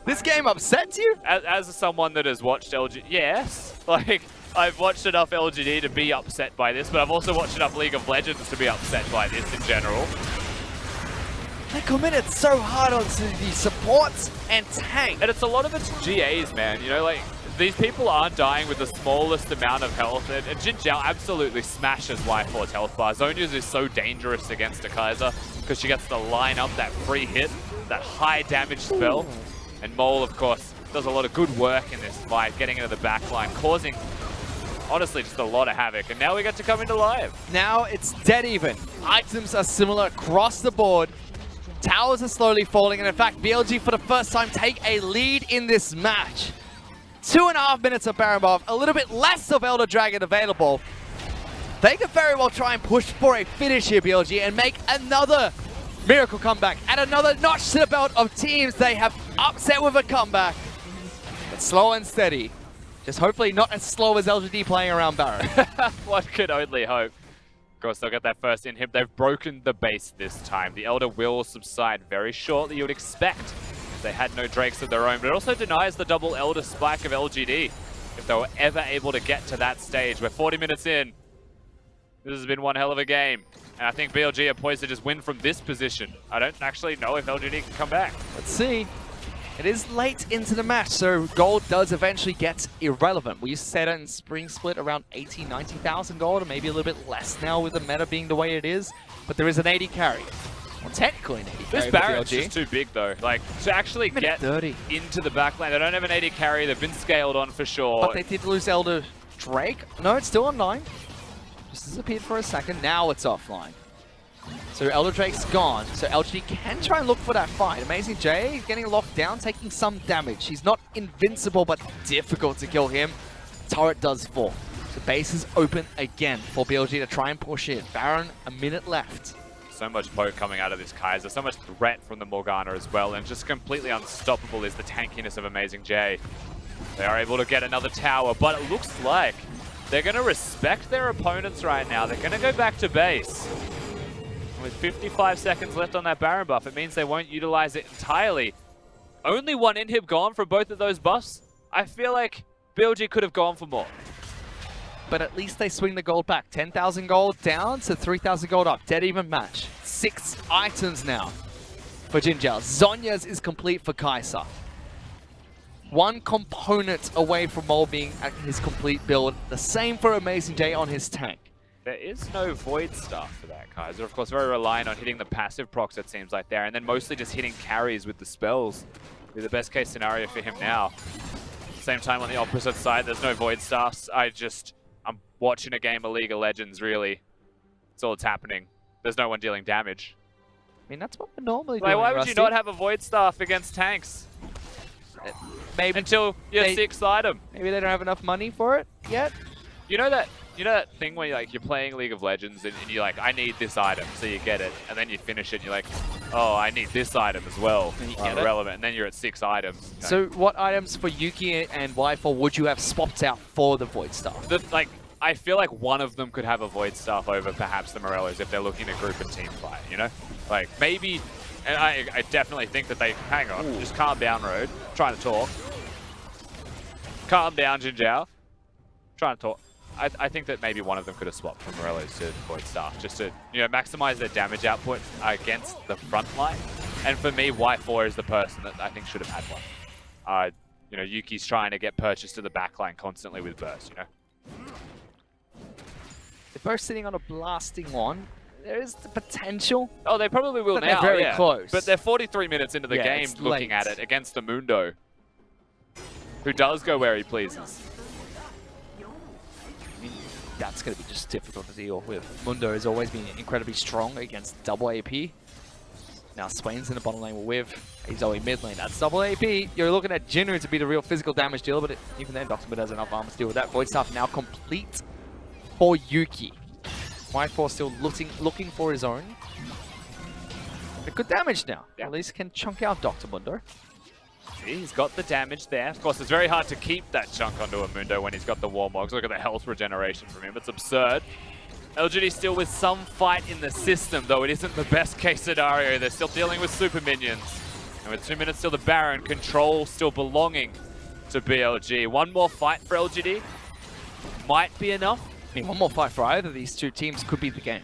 [SPEAKER 2] This game upsets you?
[SPEAKER 3] As someone that has watched LGD, yes. Like, I've watched enough LGD to be upset by this, but I've also watched enough League of Legends to be upset by this in general.
[SPEAKER 2] They committed so hard onto the supports and tank.
[SPEAKER 3] And it's a lot of it's GAs, man. You know, like, these people aren't dying with the smallest amount of health, and Jinjiao absolutely smashes Y4's health bar. Zhonya's is so dangerous against a Kai'Sa because she gets to line up that free hit, that high damage spell. And Mole, of course, does a lot of good work in this fight, getting into the backline, causing, honestly, just a lot of havoc. And now we get to come into live.
[SPEAKER 2] Now it's dead even. Items are similar across the board. Towers are slowly falling, and in fact, BLG for the first time take a lead in this match. 2.5 minutes of Baron buff, a little bit less of Elder Dragon available. They could very well try and push for a finish here, BLG, and make another miracle comeback. Add another notch to the belt of teams they have upset with a comeback. But slow and steady. Just hopefully not as slow as LGD playing around Baron.
[SPEAKER 3] One could only hope. Of course, they'll get that first inhib. They've broken the base this time. The Elder will subside very shortly, you would expect. They had no Drakes of their own, but it also denies the double Elder spike of LGD if they were ever able to get to that stage. We're 40 minutes in. This has been one hell of a game. And I think BLG are poised to just win from this position. I don't actually know if LGD can come back.
[SPEAKER 2] Let's see. It is late into the match, so gold does eventually get irrelevant. We used to say that in Spring Split around 80, 90,000 gold, or maybe a little bit less now with the meta being the way it is. But there is an 80 carry. Well, technically an 80 carry.
[SPEAKER 3] This Baron's just too big, though. Like, to actually get
[SPEAKER 2] 30
[SPEAKER 3] into the backline, they don't have an 80 carry. They've been scaled on for sure.
[SPEAKER 2] But they did lose Elder Drake. No, it's still online. Just disappeared for a second. Now it's offline. So Elder Drake's gone. So LGD can try and look for that fight. Amazing J getting locked down, taking some damage. He's not invincible, but difficult to kill him. Turret does fall. So base is open again for BLG to try and push in. Baron, a minute left.
[SPEAKER 3] So much poke coming out of this Kai'Sa, so much threat from the Morgana as well, and just completely unstoppable is the tankiness of Amazing J. They are able to get another tower, but it looks like they're going to respect their opponents right now. They're going to go back to base. With 55 seconds left on that Baron buff, it means they won't utilize it entirely. Only one inhib gone from both of those buffs. I feel like BLG could have gone for more.
[SPEAKER 2] But at least they swing the gold back. 10,000 gold down to 3,000 gold up. Dead even match. 6 items now for Jinjiao. Zhonya's is complete for Kai'Sa. one component away from Mole being at his complete build. The same for Amazing J on his tank.
[SPEAKER 3] There is no Void Staff for that, Kaiser. Of course, very reliant on hitting the passive procs, it seems like there, and then mostly just hitting carries with the spells. Be the best case scenario for him now. Same time on the opposite side, there's no Void Staffs. I'm watching a game of League of Legends, really. That's all that's happening. There's no one dealing damage.
[SPEAKER 2] I mean, that's what we're normally
[SPEAKER 3] Like,
[SPEAKER 2] doing,
[SPEAKER 3] why would
[SPEAKER 2] Rusty.
[SPEAKER 3] you not have a Void Staff against tanks?
[SPEAKER 2] Maybe
[SPEAKER 3] Until your 6th item.
[SPEAKER 2] Maybe they don't have enough money for it yet?
[SPEAKER 3] You know that thing where you're playing League of Legends and you're like, I need this item, so you get it, and then you finish it and you're like, oh, I need this item as well.
[SPEAKER 2] And you get it.
[SPEAKER 3] Relevant, and then you're at 6 items. You know?
[SPEAKER 2] So what items for Yuki and Y4 would you have swapped out for the Void Staff?
[SPEAKER 3] I feel like one of them could have a Void Staff over perhaps the Morellos if they're looking to group and team fight, you know? Like, maybe, and I definitely think that they, hang on, just calm down, Road. I'm trying to talk. Calm down, Jinjiao. Trying to talk. I think that maybe one of them could have swapped from Morellos to Void Staff just to, maximize their damage output against the front line. And for me, Y4 is the person that I think should have had one. Yuki's trying to get purchased to the backline constantly with burst,
[SPEAKER 2] They're both sitting on a blasting one. There is the potential.
[SPEAKER 3] Oh, they probably will
[SPEAKER 2] But
[SPEAKER 3] now,
[SPEAKER 2] they're very close.
[SPEAKER 3] But they're 43 minutes into the game
[SPEAKER 2] it's
[SPEAKER 3] looking
[SPEAKER 2] late.
[SPEAKER 3] at it against the Mundo, who does go where he pleases.
[SPEAKER 2] I mean, that's going to be just difficult to deal with. Mundo has always been incredibly strong against double AP. Now Swain's in the bottom lane with Wiv. He's only mid lane. That's double AP. You're looking at Jinru to be the real physical damage dealer, but even then, Dr. Mid has enough armor to deal with that. Void Staff now complete for Yuki. Y4 still looking for his own. But good damage now.
[SPEAKER 3] Yeah.
[SPEAKER 2] At least can chunk out Dr. Mundo.
[SPEAKER 3] He's got the damage there. Of course, it's very hard to keep that chunk onto a Mundo when he's got the Warmogs. Look at the health regeneration from him. It's absurd. LGD still with some fight in the system, though it isn't the best case scenario. They're still dealing with super minions. And with 2 minutes still the Baron, control still belonging to BLG. One more fight for LGD might be enough.
[SPEAKER 2] I mean, one more fight for either of these two teams could be the game.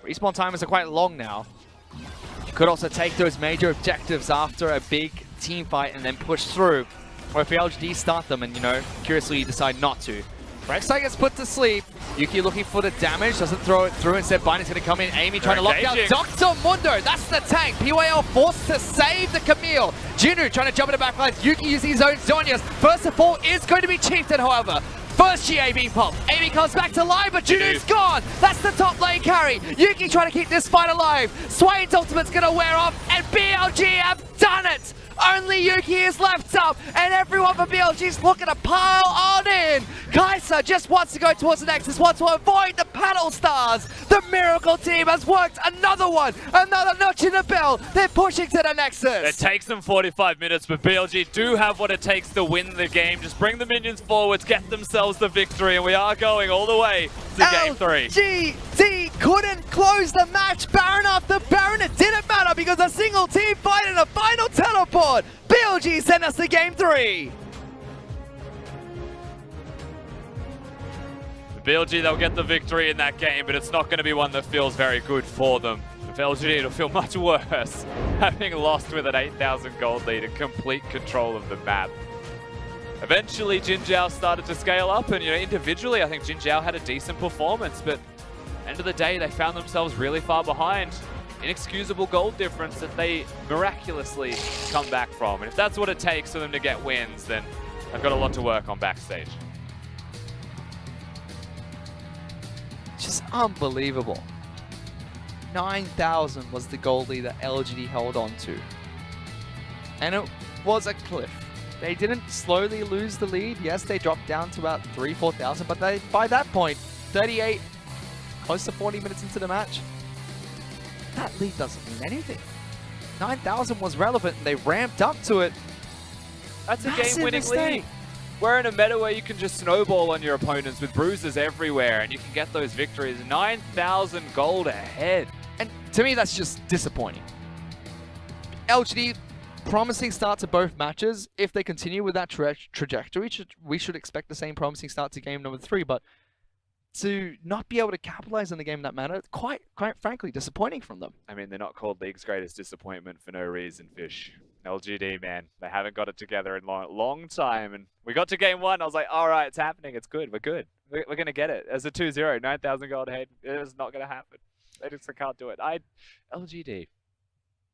[SPEAKER 2] Respawn timers are quite long now. You could also take those major objectives after a big team fight and then push through. Or if the LGD start them and, curiously you decide not to. Rek'Sai gets put to sleep. Yuki looking for the damage, doesn't throw it through. Instead, Biney's going to come in. Amy trying to lock down Dr. Mundo. That's the tank. PYL forced to save the Camille. Jinru trying to jump in the back line. Yuki using his own Zhonya's. First of all is going to be Chieftain, however. First GA being popped. Amy comes back to life, but Junu's gone. That's the top lane carry. Yuki trying to keep this fight alive. Swain's ultimate's going to wear off, and BLG have done it. Only Yuki is left up, and everyone for BLG is looking to pile on in. Kaiser just wants to go towards the Nexus, wants to avoid the Paddle Stars. The Miracle team has worked another one, another notch in the bell. They're pushing to the Nexus.
[SPEAKER 3] It takes them 45 minutes, but BLG do have what it takes to win the game. Just bring the minions forwards, get themselves the victory, and we are going all the way to Game 3.
[SPEAKER 2] LGD couldn't close the match. Baron after Baron, it didn't matter because a single team fight in a final teleport. BLG sent us to Game 3.
[SPEAKER 3] BLG, they'll get the victory in that game, but it's not going to be one that feels very good for them. For LGD, it'll feel much worse, having lost with an 8,000 gold lead and complete control of the map. Eventually, Jinjiao started to scale up, and individually, I think Jinjiao had a decent performance, but end of the day, they found themselves really far behind. Inexcusable gold difference that they miraculously come back from. And if that's what it takes for them to get wins, then they've got a lot to work on backstage.
[SPEAKER 2] Just unbelievable. 9,000 was the gold lead that LGD held on to. And it was a cliff. They didn't slowly lose the lead. Yes, they dropped down to about 4,000, but by that point, 38, close to 40 minutes into the match, that lead doesn't mean anything. 9,000 was relevant, and they ramped up to it.
[SPEAKER 3] That's a game-winning lead. We're in a meta where you can just snowball on your opponents with bruises everywhere, and you can get those victories. 9,000 gold ahead.
[SPEAKER 2] And to me, that's just disappointing. LGD, promising start to both matches. If they continue with that trajectory, we should expect the same promising start to game number 3, but to not be able to capitalize on the game in that manner, quite frankly, disappointing from them.
[SPEAKER 3] I mean, they're not called League's greatest disappointment for no reason, Fish. LGD, man, they haven't got it together in long time. And we got to game 1. I was like, all right, it's happening. It's good. We're good. We're going to get it. As a 2-0, 9,000 gold ahead. It's not going to happen. They just can't do it. LGD.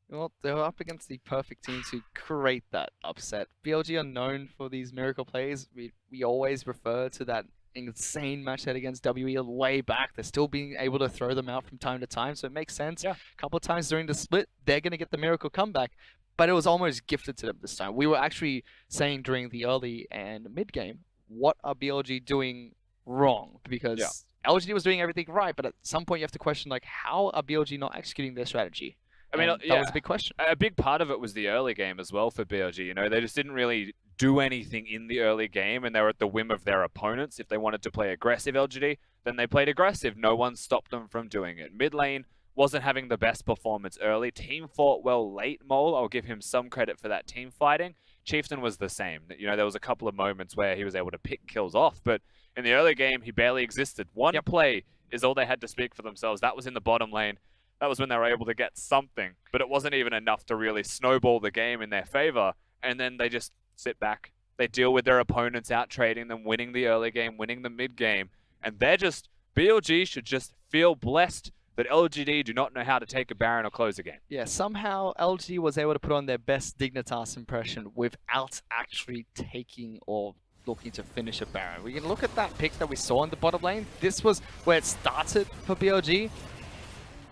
[SPEAKER 2] Well, they're up against the perfect team to create that upset. BLG are known for these miracle plays. We always refer to that insane match set against WE way back. They're still being able to throw them out from time to time, so it makes sense.
[SPEAKER 3] Yeah.
[SPEAKER 2] A couple of times during the split, they're going to get the miracle comeback, but it was almost gifted to them this time. We were actually saying during the early and mid game, what are BLG doing wrong? Because LGD was doing everything right, but at some point you have to question, like, how are BLG not executing their strategy?
[SPEAKER 3] I mean,
[SPEAKER 2] that was a big question.
[SPEAKER 3] A big part of it was the early game as well for BLG. You know, they just didn't really do anything in the early game, and they were at the whim of their opponents. If they wanted to play aggressive LGD, then they played aggressive. No one stopped them from doing it. Mid lane wasn't having the best performance early. Team fought well late, Mole. I'll give him some credit for that team fighting. Chieftain was the same. You know, there was a couple of moments where he was able to pick kills off, but in the early game, he barely existed. One play is all they had to speak for themselves. That was in the bottom lane. That was when they were able to get something, but it wasn't even enough to really snowball the game in their favor. And then they just sit back. They deal with their opponents out trading them, winning the early game, winning the mid game. And they're just, BLG should just feel blessed that LGD do not know how to take a Baron or close a game.
[SPEAKER 2] Yeah, somehow LG was able to put on their best Dignitas impression without actually taking or looking to finish a Baron. We can look at that pick that we saw in the bottom lane. This was where it started for BLG.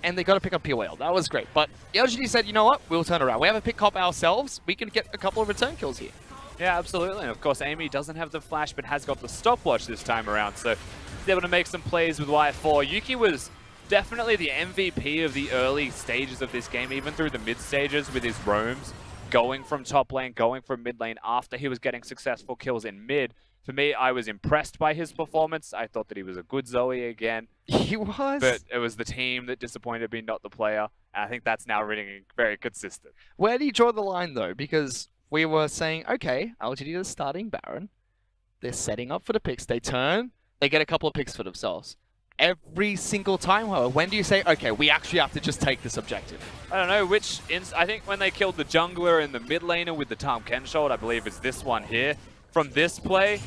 [SPEAKER 2] And they got to pick up POL. That was great. But LGD said, you know what? We'll turn around. We have a pick cop ourselves. We can get a couple of return kills here.
[SPEAKER 3] Yeah, absolutely. And of course, Amy doesn't have the flash, but has got the stopwatch this time around. So he's able to make some plays with Y4. Yuki was definitely the MVP of the early stages of this game, even through the mid stages with his roams, going from top lane, going from mid lane after he was getting successful kills in mid. For me, I was impressed by his performance. I thought that he was a good Zoe again.
[SPEAKER 2] He was.
[SPEAKER 3] But it was the team that disappointed me, not the player. And I think that's now really very consistent.
[SPEAKER 2] Where do you draw the line, though? Because we were saying, okay, LGD is starting Baron. They're setting up for the picks. They turn. They get a couple of picks for themselves. Every single time, however, when do you say, okay, we actually have to just take this objective?
[SPEAKER 3] I don't know which. I think when they killed the jungler and the mid laner with the Tom Kensholt, I believe it's this one here. From this play,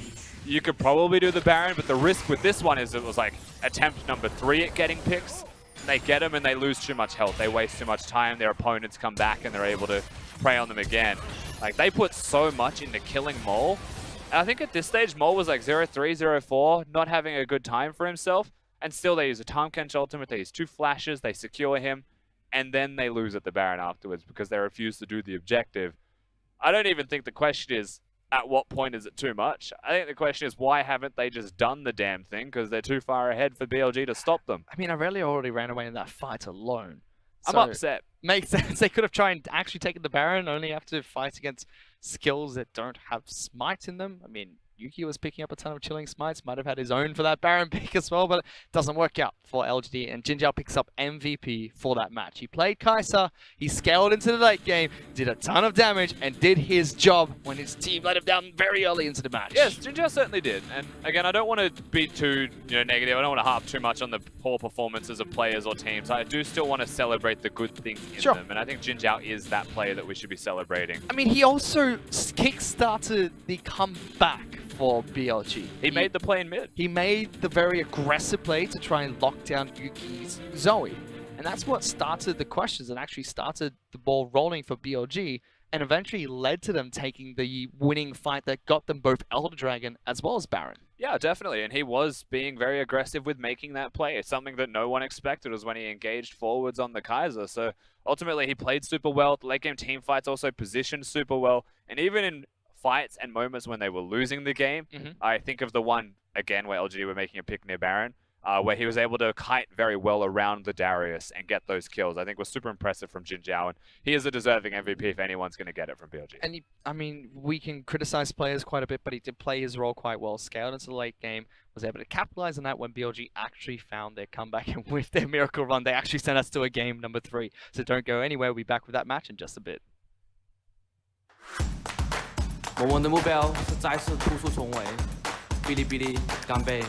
[SPEAKER 3] you could probably do the Baron, but the risk with this one is it was like attempt number 3 at getting picks. They get them and they lose too much health. They waste too much time. Their opponents come back and they're able to prey on them again. Like, they put so much into killing Mole. And I think at this stage, Mole was like 0-3, 0-4, not having a good time for himself. And still they use a Tom Kench ultimate. They use 2 flashes. They secure him. And then they lose at the Baron afterwards because they refuse to do the objective. I don't even think the question is, at what point is it too much? I think the question is, why haven't they just done the damn thing? Because they're too far ahead for BLG to stop them.
[SPEAKER 2] I mean, Aurelia already ran away in that fight alone.
[SPEAKER 3] I'm upset.
[SPEAKER 2] Makes sense. They could have tried and actually taken the Baron, only have to fight against skills that don't have smite in them. I mean, Yuki was picking up a ton of chilling smites, might have had his own for that Baron pick as well, but it doesn't work out for LGD, and Jinjiao picks up MVP for that match. He played Kai'Sa, he scaled into the late game, did a ton of damage, and did his job when his team let him down very early into the match.
[SPEAKER 3] Yes, Jinjiao certainly did. And again, I don't want to be too negative. I don't want to harp too much on the poor performances of players or teams. I do still want to celebrate the good things in them, and I think Jinjiao is that player that we should be celebrating.
[SPEAKER 2] I mean, he also kickstarted the comeback for BLG.
[SPEAKER 3] He made the play in mid.
[SPEAKER 2] He made the very aggressive play to try and lock down Yuki's Zoe. And that's what started the questions and actually started the ball rolling for BLG and eventually led to them taking the winning fight that got them both Elder Dragon as well as Baron.
[SPEAKER 3] Yeah, definitely. And he was being very aggressive with making that play. It's something that no one expected was when he engaged forwards on the Kai'Sa. So ultimately he played super well. The late game team fights also positioned super well. And even in fights and moments when they were losing the game, I think of the one, again, where LGD were making a pick near Baron, where he was able to kite very well around the Darius and get those kills. I think was super impressive from Jinjiao, and he is a deserving MVP if anyone's going to get it from BLG.
[SPEAKER 2] And I mean, we can criticize players quite a bit, but he did play his role quite well. Scaled into the late game, was able to capitalize on that when BLG actually found their comeback, and with their miracle run, they actually sent us to a game number 3. So don't go anywhere. We'll be back with that match in just a bit.
[SPEAKER 4] 我们的目标是再次突出重围，哔哩哔哩干杯！